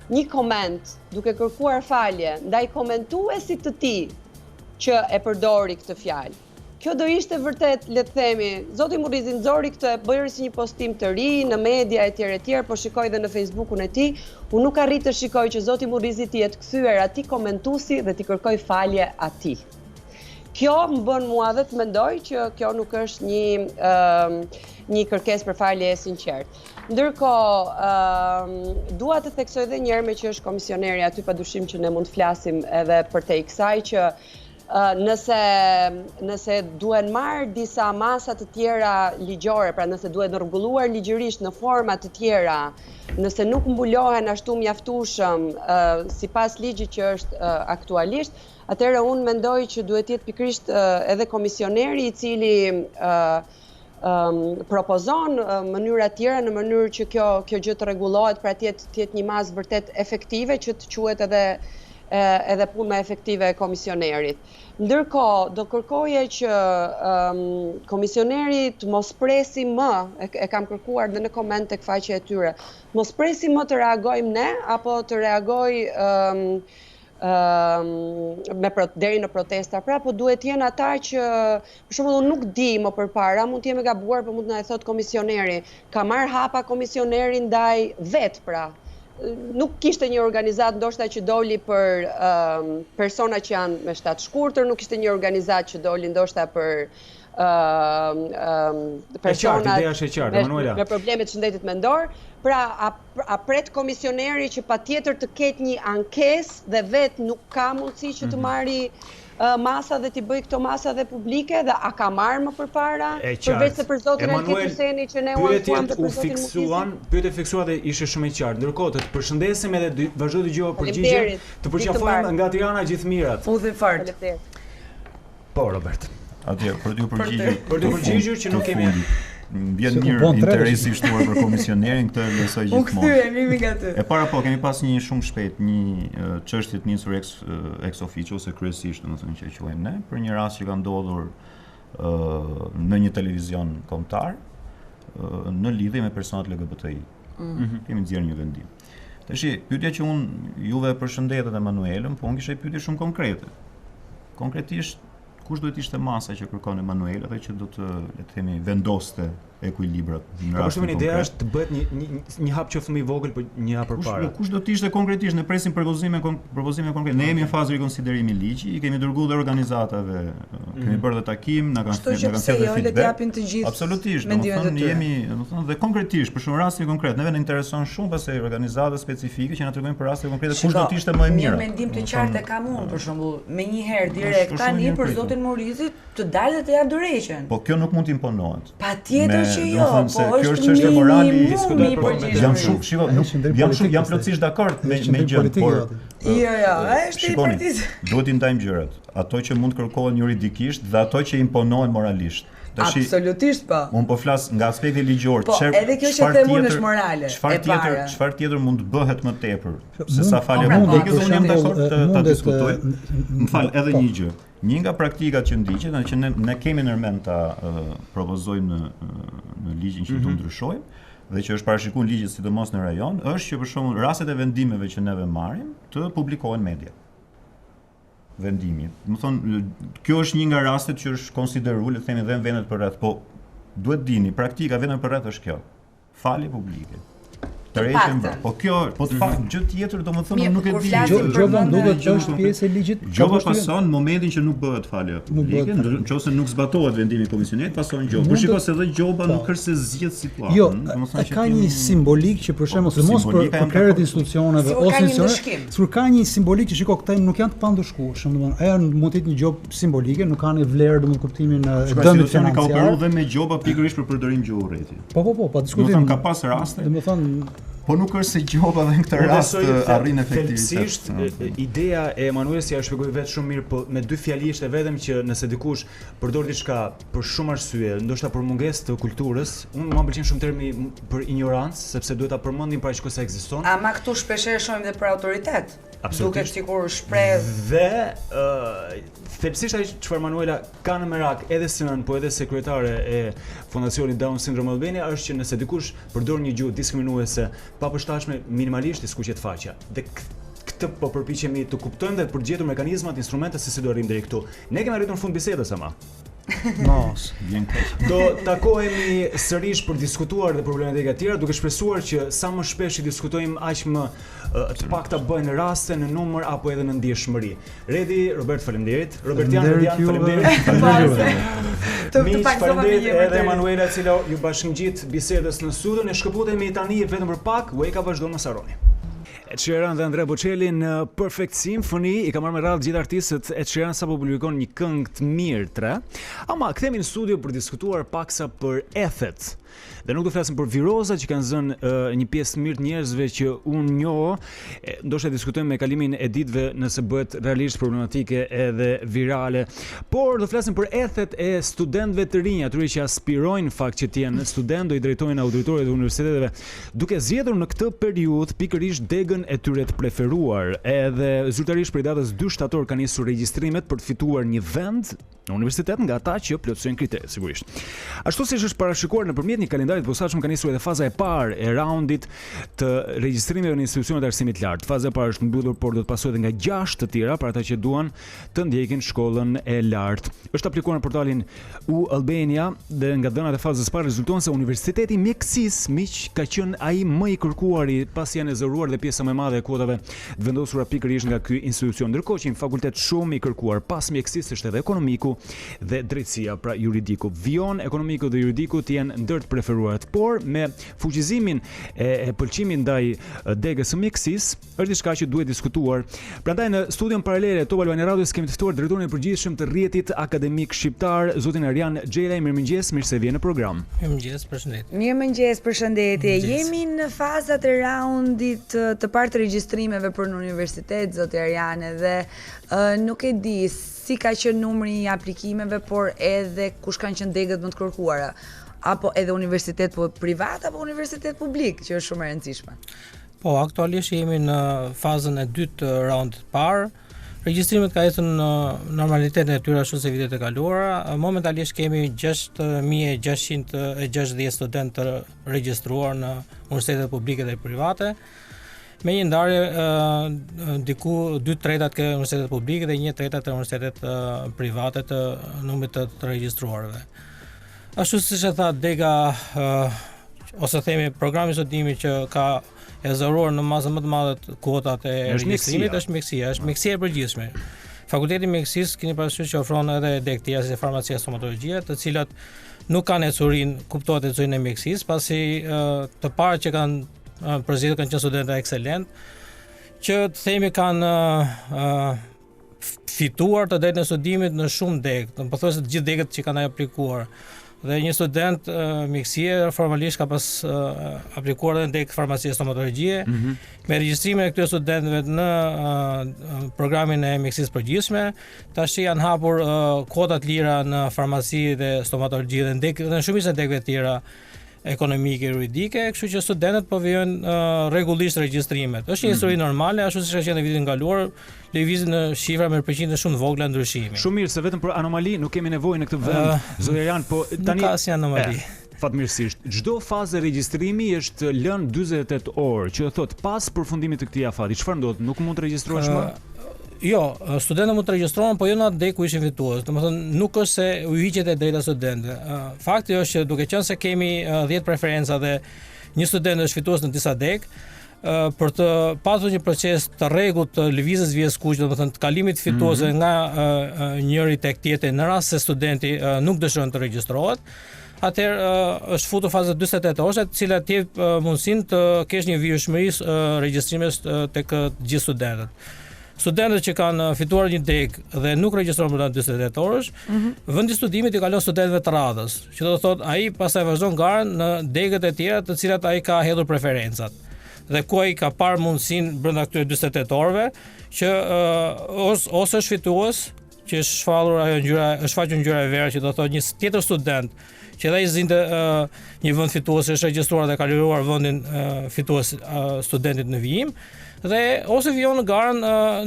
një koment duke kërkuar falje ndaj komentuesit të tij që e përdori këtë fjalë. kjo do ishte vërtet, le të themi, zoti Murrizi nxori këtë, bëri si një postim të ri në media etj, po shikoj dhe në Facebookun e tij, unë nuk arrit të shikoj që zoti Murrizi të jetë kthyer atij komentuesi dhe t'i kërkoj falje atij. Kjo më bën mua dhe të mendoj që kjo nuk është një kërkesë për falje e sinqertë. Ndërkohë, dua të theksoj edhe një herë, me që është komisioneri aty, padyshim që ne mund të flasim edhe për te kësaj që nëse duhen marrë disa masa të tjera ligjore, pra nëse duhet rregulluar ligjërisht në forma të tjera, nëse nuk mbulohen ashtu mjaftueshëm sipas ligjit që është aktualisht, atëherë unë mendoj që duhet jetë pikërisht edhe komisioneri i cili propozon mënyra tjera në mënyrë që kjo gjë të rregullohet, pra të jetë një masë vërtet efektive që të quhet edhe puna efektive e komisionerit. Ndërkohë, do kërkoje që komisioneri të mos presi më, e kam kërkuar dhe në koment tek faqja e tyre, mos presi më të reagojmë ne, apo të reagoj deri në protesta, pra po duhet jenë ata që, për shembull, unë nuk di më përpara, mund të jem e gabuar, por mund të na e thot komisioneri, ka marrë hapa komisioneri ndaj vet, pra. Nuk kishte një organizat ndoshta që doli për persona që janë me shtatë shkurtër, nuk kishte një organizat që doli ndoshta për personat me probleme të shëndetit mendor. Pra, a pret komisioneri që patjetër të ketë një ankesë dhe vetë nuk ka mundësi që të marri masa dhe t'i bëj këto masa dhe publike, dhe a ka marrë më përpara, përveç se për zotin Elketi që ne u ankuam dhe për zotin Mukizin. Pyetje fiksuar dhe ishe shumë i qartë. Ndërkohë të përshëndesim edhe vazhdo dëgjova përgjigje, të përqafojmë nga Tirana gjithë mirat. Udhë fart. Po, Robert. Atje, për t'ju përgjigjur. Për t'ju përgjigjur që nuk kemi Vjen mirë interesi i shtuar për komisionerin, këtë besoj gjithmonë. U kthye nga ty. E para po, kemi pas një shumë shpejt, një çështje të nisur ex officio, ose kryesisht, domethënë që e quajmë ne, për një rast që ka ndodhur në një televizion kombëtar në lidhje me personat LGBTI. Kemi nxjerrë një vendim. Tash, pyetja që unë juve përshëndetet Emanuelën, po unë kisha pyetje shumë konkrete. Konkretisht, kush duhet ishte masa që kërkon Emanuela dhe që do të, le të themi, vendoste ekuilibrat në rastin konkret. Ideja është të bëhet një hap qoftë më i vogël, por një hap përpara. Kush do të ishte konkretisht, ne presim propozime konkrete. Ne jemi në fazë rikonsiderimi ligji, i kemi dërguar dhe organizatave, kemi bërë dhe takim, na kanë thënë feedback. Absolutisht, domethënë jemi, domethënë dhe konkretisht për shumë raste konkret, neve na intereson shumë pastaj organizata specifike që na tregojnë për raste konkrete kush do të ishte më e mirë. Një mendim të qartë e kam unë, për shembull, me një herë direkt tani për zotin Murrizit të dalë dhe të jap dorëheqjen. Po kjo nuk mund të imponohet. Patjetër që jo, po kjo është çështje morali, jam plotësisht dakord me gjën, por është i partisë. Duhet i ndajmë gjërat, ato që mund kërkohen juridikisht dhe ato që imponohen moralisht. Absolutisht po. Unë po flas nga aspekti ligjor, po, edhe kjo që themun është morale. Çfarë tjetër mund të bëhet më tepër se sa falje publike, unë jam dakord ta diskutoj. Më fal, edhe një gjë. Një nga praktikat që ndiqet, që ne kemi nërmend ta propozojmë në ligjin që do ndryshojmë dhe që është parashikuar në ligjit sidomos në rajon, është që për shembull rastet e vendimeve që neve marrim të publikohen media. Vendimi. Do të thonë, kjo është një nga rastet që është konsideruar, le të themi, dhe në vendet përreth, po duhet dini, praktika vendet përreth është kjo. Falje publike. Po kjo, po të fakt gjë tjetër domethënë nuk e di. Gjoba duhet të është pjesë e ligjit. Gjoba pason momentin që nuk bëhet falje publike, nëse nuk zbatohet vendimi i komisionit, pason gjoba. Por shikoj se edhe gjoba nuk është se zgjedh situatën. Jo, ka një simbolik që për shembull, mos për krerët institucioneve ose institucione, sur ka një simbolik që shikoj këta nuk janë të pandëshkueshëm, domethënë ajo mund të jetë një gjobë simbolike, nuk kanë vlerë domethënë kuptimin e dëmit financiar. Ka operuar dhe me gjoba pikërisht për përdorim gjuhurreti. Po, pa diskutim. Domethënë ka pas raste. Domethënë po nuk është se gjoba dhe në këtë rast arrin efektivitet. Ideja e Emanueles ja shpjegoi vetë shumë mirë, po me dy fjali ishte vetëm që nëse dikush përdor diçka për shumë arsye, ndoshta për mungesë të kulturës, unë më pëlqen shumë termi për ignorancë, sepse duhet ta përmendim para çka ekziston. Ama këtu shpeshherë shohim dhe për autoritet. Duket sikur shpreh dhe thelbësisht ai çfarë Emanuela ka në merak edhe si nën, po edhe sekretare e Fondacionit Down Syndrome Albania është që nëse dikush përdor një gjuhë diskriminuese pa përshtatshme, minimalisht i skuqet faqja. Dhe këtë po përpiqemi të kuptojmë dhe të përgjetur mekanizmat, instrumente se si do arrijmë deri këtu. Ne kemi arritur në fund bisedës ama. Mos. Vjen keq. Do takohemi sërish për diskutuar dhe problemet e tjera, duke shpresuar që sa më shpesh i diskutojmë aq më të pakta bëjnë raste në numër apo edhe në ndjeshmëri. Redi, Robert, faleminderit. Robertian, faleminderit. Miq, faleminderit edhe Emanuela, e cila ju bashkëngjit bisedës në studio. Ne shkëputemi tani vetëm për pak, u e ka vazhdo mos harroni. Ed Sheeran dhe Andre Bocelli në Perfect Symphony i ka marrë me radhë gjithë artistët. Ed Sheeran sapo publikon një këngë të mirë 3. Ama kthehemi në studio për diskutuar paksa për ethet. Dhe nuk do flasim për virozat që kanë zënë një pjesë mirë të njerëzve që unë njoh, ndoshta diskutojmë me kalimin e ditëve nëse bëhet realisht problematike edhe virale, por do flasim për ethet e studentëve të rinj, atyre që aspirojnë fakt që të jenë student, do i drejtojnë auditorëve të universiteteve, duke zgjedhur në këtë periudhë pikërisht degën e tyre të preferuar. Edhe zyrtarisht prej datës 2 shtator kanë nisur regjistrimet për të fituar një vend në universitet nga ata që plotësojnë kriteret, sigurisht. Ashtu siç është parashikuar nëpërmjet një kalendarit të posaçëm, ka nisur edhe faza e parë e raundit të regjistrimeve në institucionet e arsimit të lartë. Faza e parë është mbyllur, por do të pasohet nga 6 të tjera për ata që duan të ndjekin shkollën e lartë. Është aplikuar në portalin U-Albania dhe nga dhënat e fazës parë rezulton se Universiteti Mjekësisë miq ka qenë ai më i kërkuari pasi janë zëruar dhe pjesa më e madhe e kuotave të vendosura pikërisht nga ky institucion, ndërkohë që një fakultet shumë i kërkuar pas mjekësisë është edhe ekonomiku dhe drejtësia, pra juridiku. Vion, ekonomiku dhe juridiku të jenë ndër të preferuarat, por me fuqizimin e pëlqimit ndaj degës së mjekësisë është diçka që duhet diskutuar. Prandaj në studion paralele Top Albania Radios kemi të ftuar drejtorin e përgjithshëm të rrjetit akademik shqiptar, zotin Arjan Xhelaj. Mirëmëngjes, mirë se vjen në program. Mirëmëngjes, përshëndetje. Mirëmëngjes, përshëndetje. Jemi në fazat e raundit të parë të regjistrimeve për në universitet, zoti Arjan, dhe nuk e di si ka qenë numri i aplikimeve, por edhe kush kanë qenë degët më të kërkuara, apo edhe universitet privat apo universitet publik, që është shumë e rëndësishme. Po, aktualisht jemi në fazën e dytë të raundit të parë. Regjistrimet ka ecur në normalitetin e tyre ashtu si vitet e kaluara. Momentalisht kemi 6660 studentë të regjistruar në universitetet publike dhe private. Me një ndarje diku 2/3 ke universitetet publike dhe 1/3 të universitetet private të numrit të regjistruarve. Ashtu siç e tha dega ose themi programi i studimit që ka zëruar në masën më të madhe të kuotat e regjistrimit është mjekësia, është mjekësia e përgjithshme. Fakulteti i Mjekësisë keni parasysh që ofron edhe deg tjera si farmacia, stomatologjia, të cilat nuk kanë ecurin, kuptohet ecurin e mjekësisë, pasi të parë që kanë përzgjedhur kanë qenë studentë ekselent, që të themi kanë fituar të drejtën e studimit në shumë degë, do të thotë se të gjithë degët që kanë aplikuar. Dhe një student mjekësie formalisht ka pas aplikuar edhe në degë farmacie stomatologjie, me regjistrimin e këtyre studentëve në programin e mjekësisë përgjithshme, tash janë hapur kuota të lira në farmaci dhe stomatologji dhe në shumicën e degëve të tjera ekonomike, juridike, kështu që studentët po vijnë rregullisht regjistrimet. Është një histori normale, ashtu siç ka qenë në vitin e kaluar, lëvizin në shifra me përqindje shumë vogla ndryshimi. Shumë mirë, se vetëm për anomali nuk kemi nevojë në këtë vend, zoti Arjan, po tani nuk ka asnjë anomali. Fatmirësisht, çdo fazë regjistrimi është lënë 48 orë, që thotë pas përfundimit të këtij afati, çfarë ndodh? Nuk mund të regjistrohesh më? Jo, studentët mund të regjistrojnë, po jo në atë degë ku ishin fitues. Domethënë nuk është se u hiqet e drejta studentëve. Fakti është që duke qenë se kemi 10 preferenca dhe një student është fitues në disa degë, për të pasur një proces të rregullt të lëvizjes vjes kuq, domethënë të kalimit fituesve nga njëri tek tjetri në rast se studenti nuk dëshiron të regjistrohet, atëherë është futur faza 48 orësh, e cila të jep mundësinë të kesh një vijshmëri regjistrimes tek gjithë studentët. Studentët që kanë fituar një degë dhe nuk regjistrohen për 48 orësh, vendi i studimit i kalon studentëve të radhës, që do të thotë ai pastaj vazhdon garën në degët e tjera të cilat ai ka hedhur preferencat. Dhe ku ai ka parë mundësinë brenda këtyre 48 orëve që ose është fitues, që është shfallur ajo ngjyra, është shfaqur ngjyra e verë, që do të thotë një tjetër student që ai zinte një vend fitues, është regjistruar dhe ka liruar vendin fitues studentit në vijim, dhe ose vijon në garën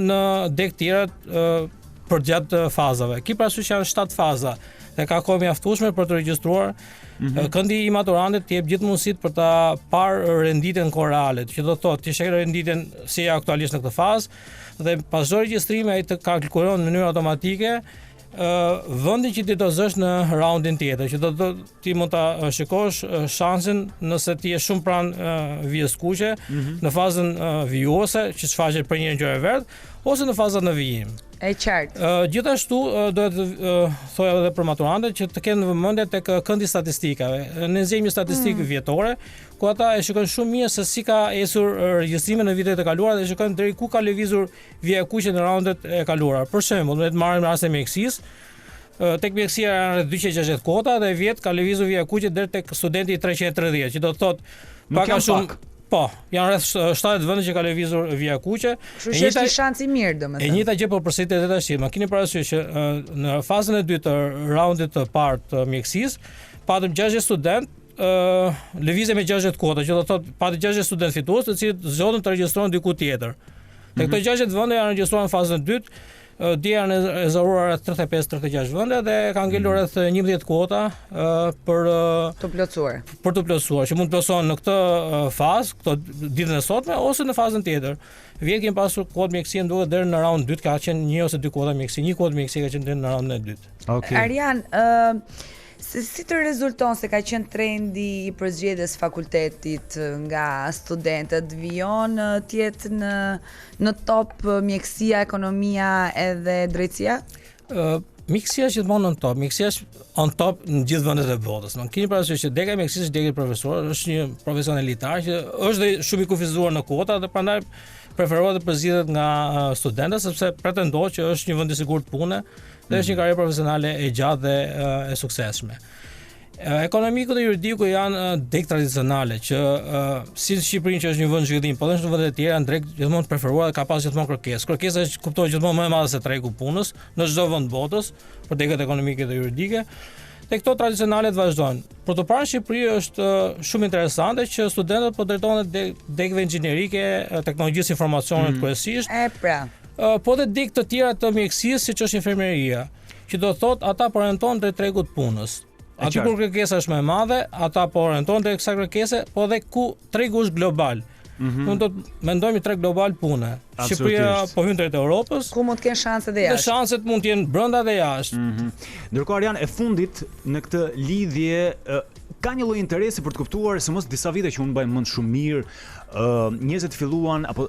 në degë tjera përgjatë fazave. Ki parasysh janë 7 faza dhe ka kohë mjaftueshme për të regjistruar. Këndi i maturantit të jep gjithë mundësitë për ta parë renditjen korale, që do të thotë ti sheh renditjen si aktualisht në këtë fazë dhe pas çdo regjistrimi ai të kalkulon në mënyrë automatike vendi që ti do zësh në raundin tjetër, që ti mund ta shikosh shansin nëse ti je shumë pranë vijës kuqe, në fazën vijuese, që shfaqet për një ngjyrë verdh, ose në fazën në vijim. E qartë. Gjithashtu duhet thoja edhe për maturantët që të kenë vëmendje tek këndi statistikave. Ne nxjerrim një statistikë vjetore, ku ata e shikojnë shumë mirë se si ka ecur regjistrimi në vitet e kaluara dhe shikojnë deri ku ka lëvizur vija e kuqe në raundet e kaluara. Për shembull, le të marrim rastin e Mjekësisë. Tek Mjekësia janë rreth 260 kota dhe vjet ka lëvizur vija e kuqe deri tek studenti 330, që do të thotë pak a shumë. Po, janë rreth 70 vende që ka lëvizur vija e kuqe. Kështu që është një shans i mirë, domethënë. E njëjta gjë po përsëritet edhe tash. Ma keni parasysh që në fazën e dytë të raundit të parë të Mjekësisë, patëm 60 student lëvizje me 60 kota, që do të thotë patëm 60 student fitues, të cilët zgjodhen të regjistrohen diku tjetër. Dhe këto 60 vende janë regjistruar në fazën e dytë. Dje janë rezervuar rreth 35-36 vende dhe kanë ngelur rreth 11 kota për të plotësuar. Për të plotësuar, që mund të plotësohen në këtë fazë, këto ditën e sotme, ose në fazën tjetër. Vjet kemi pasur kodë Mjekësia duhet deri në raund 2, ka qenë 1 ose 2 kota Mjekësia, një kodë Mjekësia ka qenë deri në raundin e dytë. Okay. Arjan, si të rezulton se ka qenë trendi i përzgjedhjes fakultetit nga studentët, vijon tjetë në top Mjekësia, ekonomia edhe drejtësia? Mjekësia është gjithmonë në top. Mjekësia është on top në gjithë vendet e botës. Keni parasysh që dega e Mjekësisë është dega e profesorëve, është një profesion elitar që është dhe shumë i kufizuar në kota dhe prandaj preferohet të përzgjedhet nga studentët sepse pretendohet që është një vend i sigurt pune dhe është një karrierë profesionale e gjatë dhe e suksesshme. Ekonomiku dhe juridiku janë deg tradicionale që si në Shqipërinë që është një vend zhvillim, po edhe në vendet e tjera janë drejt gjithmonë preferuar dhe ka pas gjithmonë kërkesë. Kërkesa kuptohet gjithmonë më e madhe se tregu punës në çdo vend botës për degat ekonomike dhe juridike. Dhe këto tradicionalet vazhdojnë. Për të parë në Shqipëri është shumë interesante që studentët po drejtohen degëve inxhinierike, teknologjisë informacionit kryesisht. Po dhe deg të tjera të mjekësisë, siç është infermeria, që do thotë ata po orientohen drejt tregut punës. Aty kur kërkesa është më e madhe, ata po orientohen drejt kësaj kërkese, po dhe ku tregu është global. Mund të mendojmë treg global pune. Shqipëria po hyn drejt Europës. Ku mund të kenë shanse dhe jashtë. Dhe shanset mund të jenë brenda dhe jashtë. Ndërkohë Arjan, e fundit në këtë lidhje ka një lloj interesi për të kuptuar se mos disa vite që unë mbaj mend shumë mirë, njerëzit filluan apo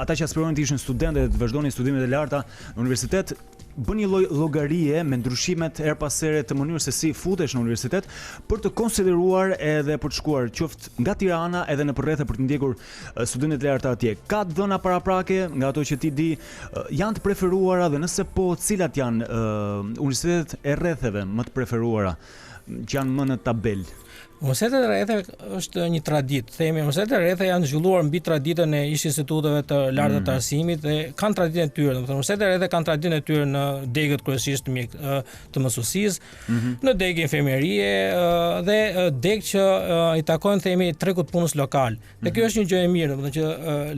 ata që aspirojnë të ishin studentë dhe të vazhdonin studimet e larta në universitet bën një lloj llogarie me ndryshimet her pas here të mënyrës se si futesh në universitet për të konsideruar edhe për të shkuar qoftë nga Tirana edhe në përrethë për të ndjekur studentët e larta atje. Ka dhëna paraprake nga ato që ti di janë të preferuara dhe nëse po cilat janë universitetet e rrethëve më të preferuara që janë më në tabel? Universitetet e rrethëve është një traditë. Themi universitetet e rrethëve janë zhvilluar mbi traditën e ish instituteve të larta të arsimit dhe kanë traditën e tyre. Domethënë universitetet e rrethëve kanë traditën e tyre në degët kryesisht të mësuesisë, në degë infermerie dhe degë që i takojnë themi tregut punës lokal. Dhe kjo është një gjë e mirë, domethënë që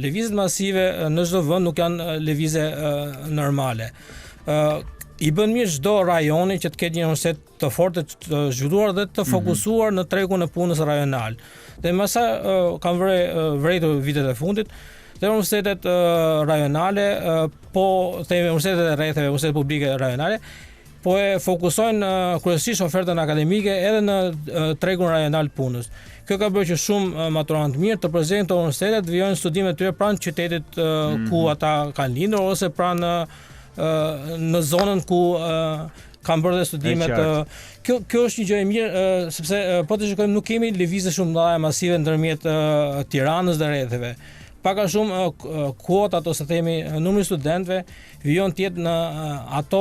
lëvizjet masive në çdo vend nuk janë lëvizje normale. I bën mirë çdo rajoni që të ketë një universitet të fortë, të zhvilluar dhe të fokusuar në tregun e punës rajonal. Dhe më sa kanë vërejtur vitet e fundit, dhe universitetet rajonale, po themi universitetet e rrethëve, universitetet publike rajonale, po e fokusojnë kryesisht ofertën akademike edhe në tregun rajonal punës. Kjo ka bërë që shumë maturantë mirë të përzejnë të universitetet, vijojnë studimet tyre pranë qytetit ku ata kanë lindur ose pranë në zonën ku kanë bërë dhe studimet. Kjo është një gjë e mirë sepse po të shikojmë nuk kemi lëvizje shumë mëdha masive ndërmjet Tiranës dhe rrethëve. Pak a shumë kuotat ose themi numri studentëve vijon të jetë në ato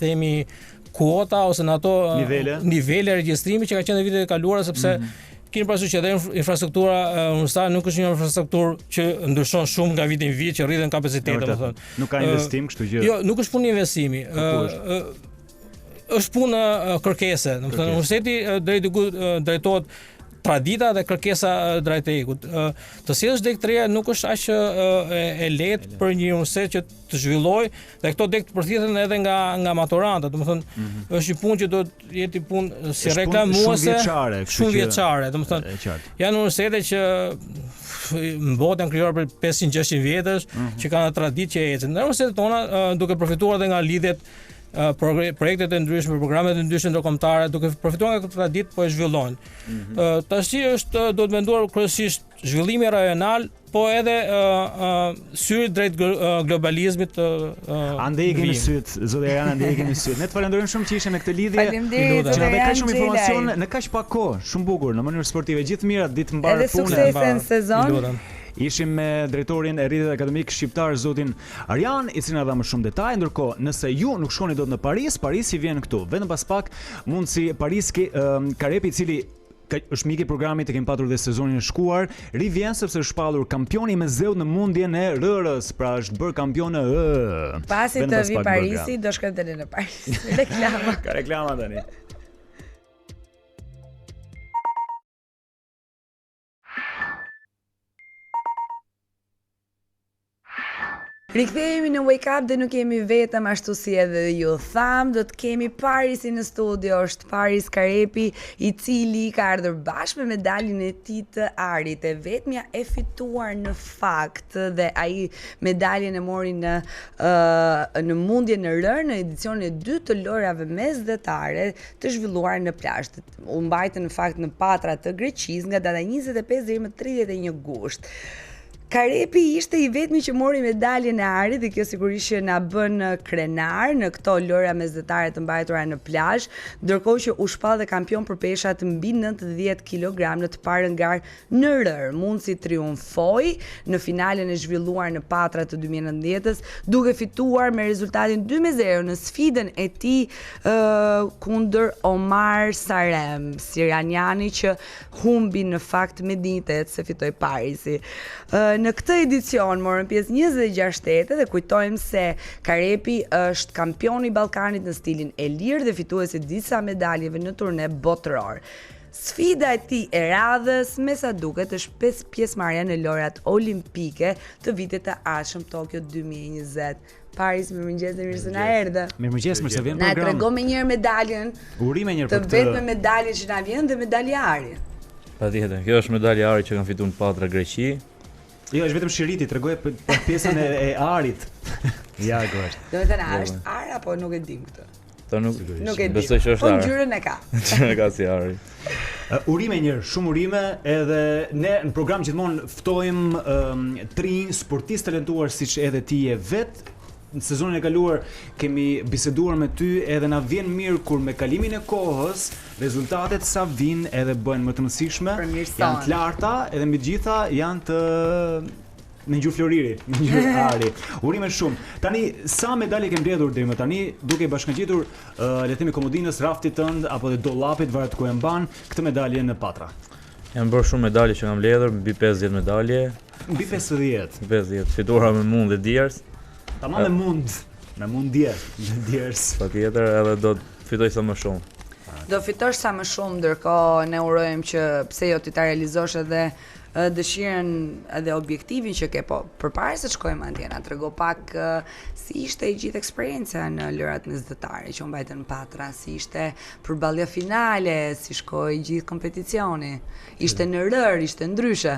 themi kuota ose në ato nivele regjistrimi që ka qenë në vitet e kaluara sepse keni parasysh që edhe infrastruktura universitare nuk është një infrastrukturë që ndryshon shumë nga viti në vit, që rriten kapacitetet, domethënë. Nuk ka investim, kështu që. Jo, nuk është punë investimi. Është punë kërkese, domethënë universiteti drejtohet tradita dhe kërkesa drejt ekut. Të sjellësh deg të reja nuk është aq e lehtë për një universitet që të zhvillojë dhe këto deg të përthiten edhe nga maturantët. Domethënë është një punë që do të jetë punë si reklamuese, shumë vjeçare, domethënë. Janë universitete që në botë janë krijuar për 500-600 vjetësh, që kanë traditë që ecën. Në universitetet tona duke përfituar edhe nga lidhjet projektet e ndryshme, programet e ndryshme ndërkombëtare, duke përfituar nga këto ditë po e zhvillojnë. Tash është duhet menduar kryesisht zhvillimi rajonal, po edhe syri drejt globalizmit. Ande i kemi syt, zoti Arjan, ande i kemi syt. Ne të falenderojmë shumë që ishe në këtë lidhje. Faleminderit, Që na Arjan kaq shumë Xhelaj. informacion në kaq pak kohë, shumë bukur, në mënyrë sportive. Gjithë mirat, ditë mbarë Edhe punë. suksese në sezon. Ishim me drejtorin e Redit Akademik Shqiptar, zotin Arjan, i cili na dha më shumë detaj. Ndërkohë, nëse ju nuk shkoni dot në Paris, Parisi vjen këtu. Vetëm pas pak mund si Paris Karepi, i cili është mik i programit, e kemi patur dhe sezonin e shkuar, rivjen sepse është shpallur kampioni me zeu në mundjen e rërës, pra është bërë kampion Pasi të vi Parisi, do shkojmë tani në Paris. Reklama. Ka reklama tani. Rikthehemi në Wake Up dhe nuk jemi vetëm, ashtu si edhe ju tham, do të kemi Parisin në studio. Është Paris Karepi, i cili ka ardhur bashkë me medaljen e tij të arit, e vetmja e fituar në fakt, dhe ai medaljen e mori në mundjen e rër në edicionin e 2 të lojrave mesdhetare të zhvilluar në plazh. U mbajtën në fakt në Patra të Greqisë nga data 25 deri më 31 gusht. Karepi ishte i vetmi që mori medaljen e arit dhe kjo sigurisht që na bën krenar në këto lojra mesdhetare të mbajtura në plazh, ndërkohë që u shpall dhe kampion për peshat mbi 90 kg në të parën garë në rër. Mundsi triumfoi në finalen e zhvilluar në Patra të 2019-s, duke fituar me rezultatin 2-0 në sfidën e tij kundër Omar Sarem, siraniani që humbi në fakt me dinjitet se fitoi Parisi. Në këtë edicion morën pjesë 26 shtete dhe kujtojmë se Karepi është kampioni i Ballkanit në stilin e lirë dhe fituesi disa medaljeve në turne botëror. Sfida e tij e radhës, me sa duket, është pjesëmarrja në lojrat olimpike të vitit të ardhshëm Tokyo 2020. Paris, mirëmëngjes dhe mirë se na erdhe. Mirëmëngjes, mirë se vjen program. Na trego më njëherë medaljen. Urime njëherë për këtë. Të vetme medaljen që na vjen dhe medalja ari. Patjetër, kjo është medalja ari që kanë fituar në Patra Greqi. Jo, është vetëm shiriti, tregoj për pjesën e arit. Ja, është. Do të thënë, është ar apo nuk e dim këtë? Nuk e di. Besoj që është ar. ar. Po ngjyrën e ka. Ngjyrën e ka si ari. Urime njërë, shumë urime, edhe ne në program gjithmonë ftojmë trinj sportistë talentuar siç edhe ti je vetë. Në sezonin e kaluar kemi biseduar me ty edhe na vjen mirë kur me kalimin e kohës rezultatet sa vinë edhe bëhen më të rëndësishme, janë të larta edhe mbi gjitha janë të me ngjyrë floriri, me ngjyrë ari. Urime shumë. Tani sa medalje ke mbledhur deri më tani, duke bashkangjitur le të themi komodinës, raftit tënd apo dhe dollapit, varet ku e mban këtë medalje në Patra? Jam bërë shumë medalje që kam mbledhur, mbi 50 medalje. Mbi 50. 50, fituara me mund dhe djers. Tamam me mund djers. Patjetër, edhe do të fitoj sa më shumë. Do fitosh sa më shumë, ndërkohë ne urojmë që pse jo ti ta realizosh edhe dëshirën edhe objektivin që ke, po përpara se të shkojmë atje, na trego pak si ishte i gjithë eksperjenca në lojrat mesdhetare që u mbajtën në Patra, si ishte përballja finale, si shkoi gjithë kompeticioni. Ishte në rër, ishte ndryshe.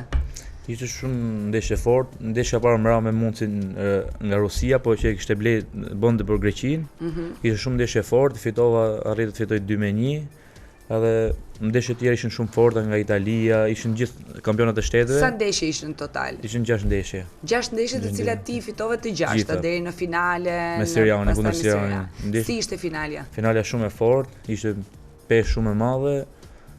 Ishte shumë ndeshje fort, ndeshja para mra me mundsin nga Rusia, po që kishte bënte për Greqinë. Ishte shumë ndeshje fort, arriti të fitoj 2-1. Edhe ndeshjet tjera ishin shumë forta nga Italia, ishin gjithë kampionat e shteteve. Sa ndeshje ishin në total? Ishin 6 ndeshje. 6 ndeshje të cilat ti fitove të 6 deri në finale. Me Sirianin, kundër Sirianit. Si ishte finalja? Finalja shumë e fortë, ishte peshë shumë e madhe,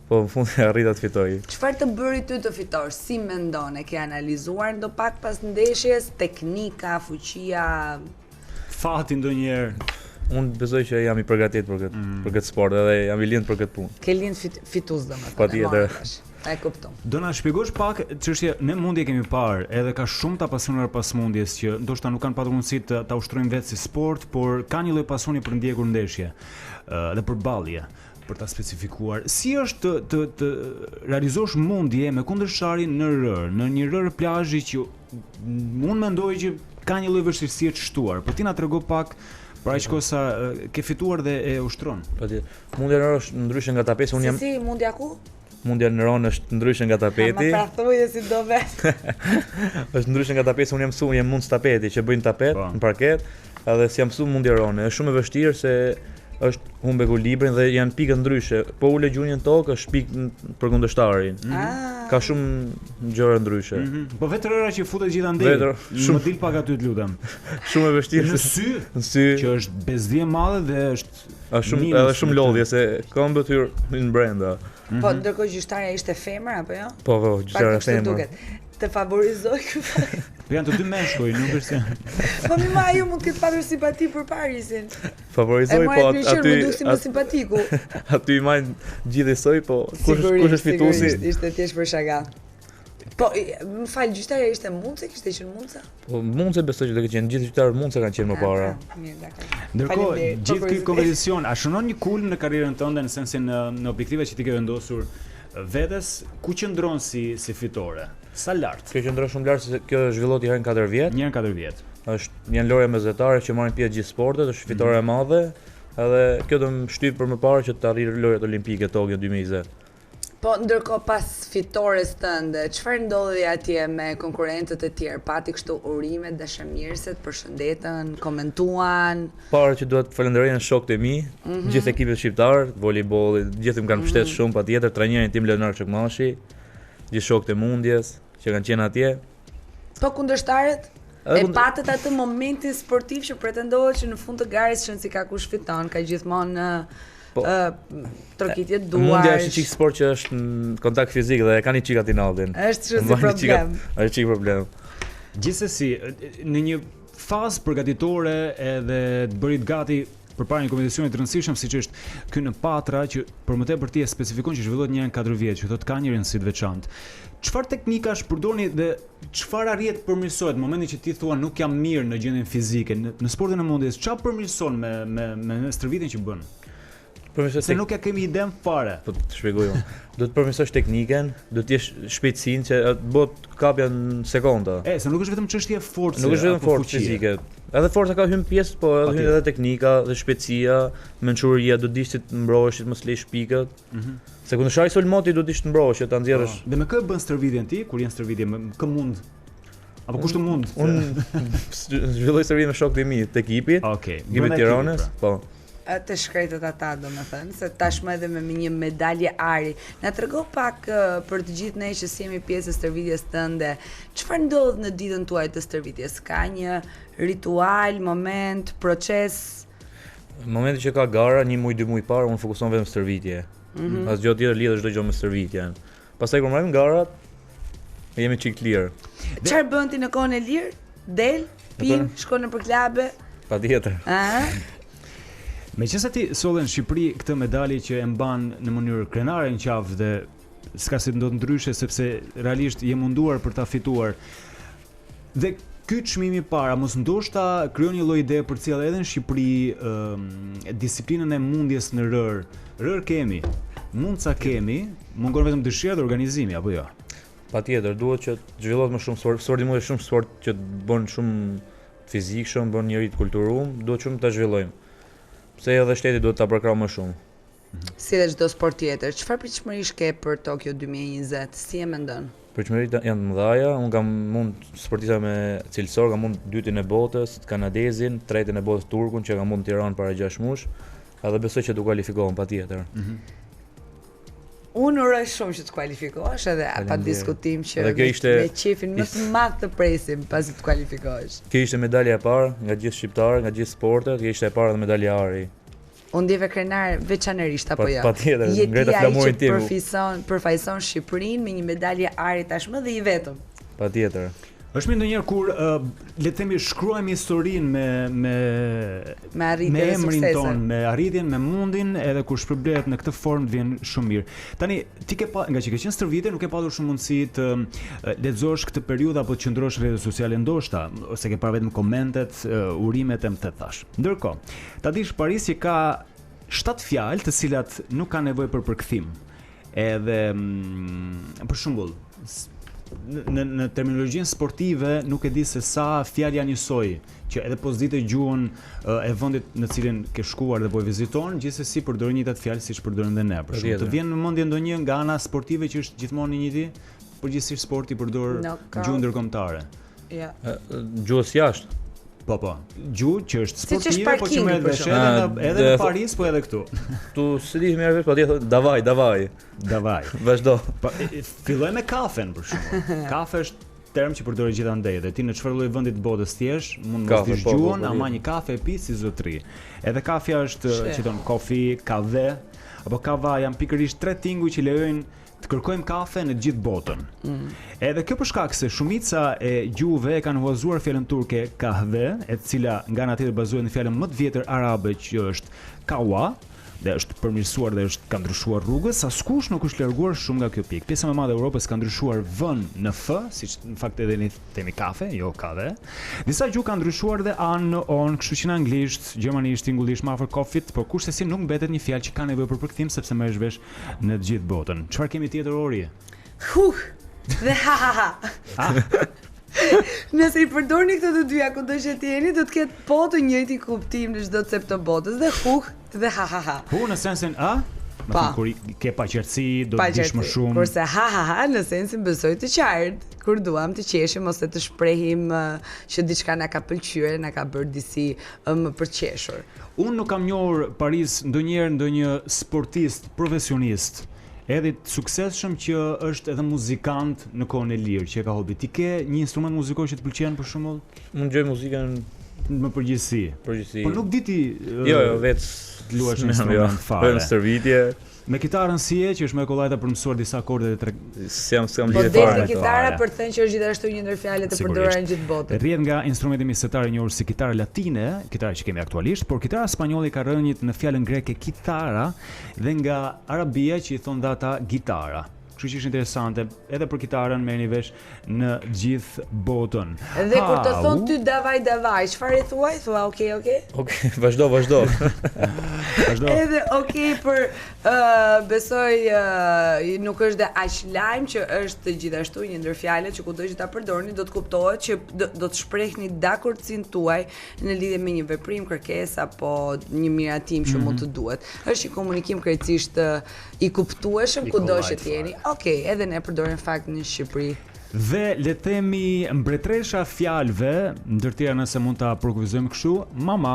po në fund arrita të fitoj. Çfarë të bëri ty të fitosh? Si mendon? E ke analizuar ndo pak pas ndeshjes, teknika, fuqia, fati ndonjëherë? Unë besoj që jam i përgatitur për këtë sport edhe jam i lindë për këtë punë. Ke lindë fitues domethënë. Patjetër. E kuptoj. Do na shpjegosh pak çështje, ne mundje kemi parë, edhe ka shumë ta pasionuar pas mundjes që ndoshta nuk kanë patur mundësi ta ushtrojnë vetë si sport, por kanë një lloj pasioni për ndjekur ndeshje dhe për ballje, për ta specifikuar. Si është të realizosh mundje me kundërshtarin në rër, në një rër plazhi që unë mendoj që ka një lloj vështirësie të shtuar, por ti na trego pak. Pra aq kosa ke fituar dhe e ushtron. Patjetër. Mundja është ndryshe nga tapesi, unë jam Si mundja ku? Mundja në Ronë është ndryshe nga tapeti. Ma pra thoje si do vetë. Është ndryshe nga tapeti, se unë jam mësuar, jam mund tapeti që bëjnë tapet në parket, edhe si jam mësuar mundja Ronë. Është shumë e vështirë se është humbe ekuilibrin dhe janë pikë ndryshe. Po ule gjunjën tokë është pikë për kundërshtarin. Ka shumë gjëra ndryshe. Po vetë rëra që futet gjithandej. Shumë dil pak aty të lutem. Shumë e vështirë në sy, që është bezdje e madhe dhe është edhe shumë lodhje se këmbët hyrë në brenda. Po ndërkohë gjyqtarja ishte femër apo jo? Po, gjyqtarja femër. Të favorizoj këtë. Po janë të dy meshkuj, nuk është. Po mi ma ajo mund të ketë patur simpati për Parisin. Favorizoj, po aty më duk si më simpatiku. Aty i majnë gjithë soi, po kush është fituesi? Ishte thjesht për shaka. Po, më fal, gjyqtarja ishte mundse, kishte qenë mundse? Po mundse besoj që do të kenë gjithë gjyqtarët mundse kanë qenë më para. Mirë, dakor. Ndërkohë, gjithë ky kompeticion, a shënon një kulm në karrierën tënde në sensin në objektivet që ti ke vendosur vetes, ku qëndron si fitore? Sa lart? Kjo qëndron shumë lart se kjo zhvillohet i herën 4 vjet. Një herë 4 vjet. Është një lojë mesdhetare që marrin pjesë gjithë sportet, është fitore e madhe, edhe kjo do më shtyp për më parë që të arrijë lojrat olimpike Tokyo 2020. Po ndërkohë pas fitores tënde, çfarë ndodhi atje me konkurrentët e tjerë? Pati kështu urime, dashamirëse, përshëndetën, komentuan? Parë që duhet falenderoj shokët e mi, gjithë ekipet shqiptar, voleybolli, gjithë më kanë mbështetur shumë, patjetër trajnerin tim Leonar Çakmashi, gjithë shokët e mundjes që kanë qenë atje. Po kundërshtarët? E patët atë momentin sportiv që pretendohet që në fund të garës shën si ka kush fiton, ka gjithmonë trokitje duar. Mundja është çik sport që është në kontakt fizik dhe e kanë çik aty natin. Është shumë problem. Është çik problem. Gjithsesi, në një fazë përgatitore edhe të bërit gati përpara një kompeticioni të rëndësishëm siç është ky në Patra, që për më tepër ti e specifikon që zhvillohet një herë në 4 vjet, që thotë ka një rëndësi të veçantë. Çfarë teknikash përdorni dhe çfarë arrihet përmirësohet në momentin që ti thua nuk jam mirë në gjendjen fizike në sportin e mundjes, çfarë përmirëson me stërvitjen që bën? Se nuk ja kemi iden fare. Po të shpjegoj unë. Do të përmirësosh teknikën, do të jesh shpejtësinë që bëhet kapja në sekonda. Se nuk është vetëm çështje force. Nuk është vetëm forcë fizike. Edhe forca ka hyrë pjesë, po edhe hyn edhe teknika dhe shpejtësia, mençuria, do të dish si të mbrohesh, të mos lësh pikët. Se kundërshari sol Moti do të dish të mbrohesh, që ta nxjerrësh. Dhe me kë bën stërvitjen ti, kur jeni stërvitje, kë mund? Apo kush të mund? Unë zhvilloj stërvitjen me shokët e mi të ekipit. Okej. Ekipit Tiranës, po. Të shkretët ata, domethënë, se tashmë edhe me një medalje ari. Na trego pak për të gjithë ne që jemi pjesë e stërvitjes tënde, çfarë ndodh në ditën tuaj të stërvitjes? Ka një ritual, moment, proces? Momenti që ka gara, 1 muaj, 2 muaj parë, unë fokuson vetëm stërvitje. Asgjë tjetër lidhet çdo gjë me stërvitjen. Pastaj kur marrim garat, jemi çik lirë. Çfarë bën ti në kohën e lirë? Del, pin, shkon nëpër klabe? Patjetër. Meqense ti solle në Shqipëri këtë medalje që e mban në mënyrë krenare në qafë dhe s'ka si ndodh ndryshe sepse realisht je munduar për ta fituar. Dhe ky çmimi i parë, mos ndoshta krijon një lloj ide për cilë edhe në Shqipëri disiplinën e mundjes në rër. Rër kemi, mundsa kemi, mungon vetëm dëshira dhe organizimi apo jo? Patjetër, duhet që të zhvillohet më shumë sport. Sporti mund të shumë sport që bën shumë fizik, shumë bën njerit të kulturuar, duhet shumë ta zhvillojmë. Pse edhe shteti duhet ta përkrahë më shumë. Si dhe çdo sport tjetër, çfarë pritshmërish ke për Tokyo 2020? Si e mendon? Pritshmëritë janë të mëdha, unë kam mund sportista me cilësor, kam mund 2-tin e botës, kanadezin, 3-tin e botës turkun që kam mund në Tiranë para 6 mush, edhe besoj që do kualifikohem patjetër. Unë uroj shumë që të kualifikohesh edhe pa diskutim që me qefin më të madh të presim pasi të kualifikohesh. Kjo ishte medalja e parë nga gjithë shqiptarët, nga gjithë sportet, kjo ishte e parë edhe medalja ari. Unë ndjeve krenar veçanërisht apo jo? Patjetër, ngreta flamurin tim. Përfaqëson Shqipërinë me një medalje ari tashmë dhe i vetëm. Patjetër. Është mirë ndonjëherë kur le të themi shkruajmë historinë me emrin ton, me arritjen, me mundin, edhe kur shpërblet në këtë formë vjen shumë mirë. Tani ti ke nga që ke qenë stërvitje, nuk ke patur shumë mundësi të lexosh këtë periudhë apo të qëndrosh në rrjetet sociale ndoshta, ose ke parë vetëm komentet, urimet e më të thash. Ndërkohë, ta dish Paris që ka 7 fjalë të cilat nuk kanë nevojë për përkthim. Edhe për shembull, në terminologjinë sportive nuk e di se sa fjalë janë njësoj, që edhe pozitë gjuhën e vendit në cilin ke shkuar dhe po e viziton, gjithsesi përdorin njëjtat fjalë siç përdorim dhe ne. Për shembull, të vjen në mendje ndonjë nga ana sportive që është gjithmonë i njëjti, përgjithsisht sporti përdor gjuhë ndërkombëtare. Ja. Gjuhës jashtë. Po, gjuhë që është sportive, po që merret vesh edhe në Paris, po edhe këtu. Tu s'di merr vesh, po ti thot davaj. Vazhdo. Po filloj me kafen për shembull. Kafe është term që përdoret gjithandej dhe ti në çfarë lloj vendi të botës thjesht mund të mos gjuhën, ama një kafe e pi si zotri. Edhe kafja është që thon kofi, kave apo kava janë pikërisht tre tinguj që lejojnë të kërkojmë kafe në gjithë botën. Edhe kjo për shkak se shumica e gjuhëve e kanë huazuar fjalën turke kahve, e cila nga ana tjetër bazohet në fjalën më të vjetër arabe që është kawa, dhe është përmirësuar dhe ka ndryshuar rrugës, askush nuk është larguar shumë nga kjo pikë. Pjesa më e madhe e Europës ka ndryshuar vën në f, siç në fakt edhe ne themi kafe, jo kave. Disa gjuhë kanë ndryshuar dhe an në on, kështu që në anglisht, gjermanisht, tingullisht, më afër kofit, por kurse si nuk mbetet një fjalë që ka nevojë për përkthim sepse merresh vesh në të gjithë botën. Çfarë kemi tjetër Ori? Dhe ha. Nëse i përdorni këto të dyja kudo që jeni, do të ketë po të njëjtin kuptim në çdo cep të botës, dhe dhe ha. Në sensin kur ke paqërtësi, do të dish më shumë. Kurse ha në sensin besoj të qartë, kur duam të qeshim ose të shprehim që diçka na ka pëlqyer, na ka bërë disi më përqeshur. Unë nuk kam njohur Paris ndonjë sportist profesionist edhe të suksesshëm që është edhe muzikant në kohën e lirë, që e ka hobi. Ti ke një instrument muzikor që të pëlqen për shembull? Unë dëgjoj muzikën në përgjithësi. Po nuk di ti Jo, vetë luash një instrument fare. Për stërvitje. Me kitarën si e, që është me kollajta për mësuar disa akorde dhe s'jam lidhje fare. Po deri kitara për të thënë që është gjithashtu një ndër fjalët e përdorura në gjithë botën. Rrjedh nga instrumenti mesetar i njohur si kitara latine, kitara që kemi aktualisht, por kitara spanjolle ka rënjit në fjalën greke kitara dhe nga arabia që i thon ata gitara. Kështu që është interesante, edhe për kitarën merrni vesh në gjithë botën. Dhe kur të thon ty davaj, çfarë i thuaj? Thua okay. Okej, vazhdo. Vazhdo. Edhe për besoj nuk është dhe aq lajm që është gjithashtu një ndër fjalët që kudo që ta përdorni do të kuptohet që do të shprehni dakortësinë tuaj në lidhje me një veprim, kërkesë apo një miratim që mund të duhet. Është një komunikim krejtësisht i kuptueshëm kudo që jeni. Okej, edhe ne përdorim fakt në Shqipëri. Dhe le të themi mbretëresha fjalëve, ndër tjera nëse mund ta përkufizojmë kështu, mama.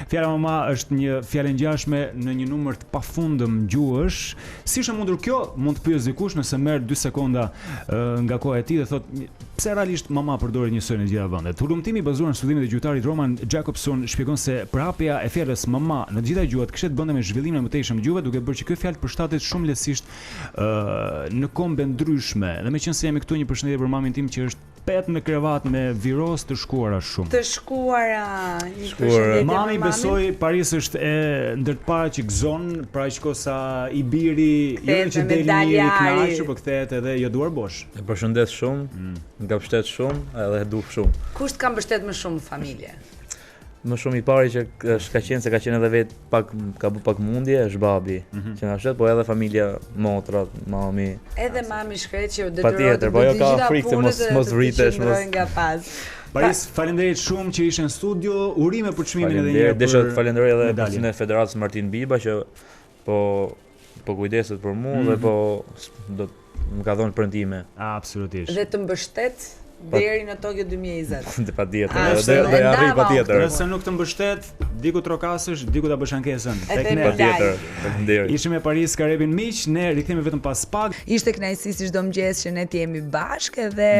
Fjala mama është një fjalë ngjashme në një numër të pafundëm gjuhësh. Si është mundur kjo? Mund të pyes dikush nëse merr 2 sekonda nga koha e tij dhe thotë pse realisht mama përdoret njësoj në gjitha vendet. Hulumtimi i bazuar në studimet e gjuhëtarit Roman Jacobson shpjegon se përhapja e fjalës mama në të gjitha gjuhët kishte të bënte me zhvillimin e mëtejshëm të gjuhëve, duke bërë që kjo fjalë përshtatet shumë lehtësisht në kombe ndryshme. Dhe meqense jemi këtu, një përshëndetje për mamin tim që është pet në krevat me viroz të shkuara shumë. Të shkuara. Mami besoj Paris është e ndër të para që gëzon, pra që sa i biri, jo që deli mirë i kënaqur, por kthehet edhe jo duar bosh. E përshëndet shumë, nga mbështet shumë edhe e duf shumë. Kush të ka mbështet më shumë familje? Më shumë i pari që ka qenë edhe vetë ka bu pak mundje, është babi, që nga shtet, po edhe familja, motrat, mami. Edhe mami shkret që detyrohet të bëjë gjitha punët dhe të qëndrojnë nga pas. Paris, faleminderit shumë që ishe në studio, urime për çmimin edhe një herë. Desha të falenderoj edhe Presidentin e Federatës Martin Biba që po kujdeset për mua dhe po do më ka dhënë premtime. Absolutisht. Dhe të mbështet deri në Tokyo 2020. Dhe patjetër, do arrijë patjetër. Nëse nuk të mbështet, diku trokasësh, diku ta bësh ankesën. Tek ne. Patjetër. Faleminderit. Ishim me Paris Karepin miq, ne rikthehemi vetëm pas pak. Ishte kënaqësi si çdo mëngjes që ne të jemi bashkë dhe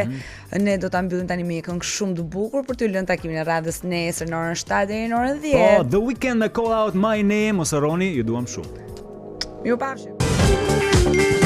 ne do ta mbyllim tani me një këngë shumë të bukur për t'ju lënë takimin e radhës nesër në orën 7 deri në orën 10. Oh, The Weeknd me Call Out My Name, mos harroni, ju duam shumë. Mirupafshim.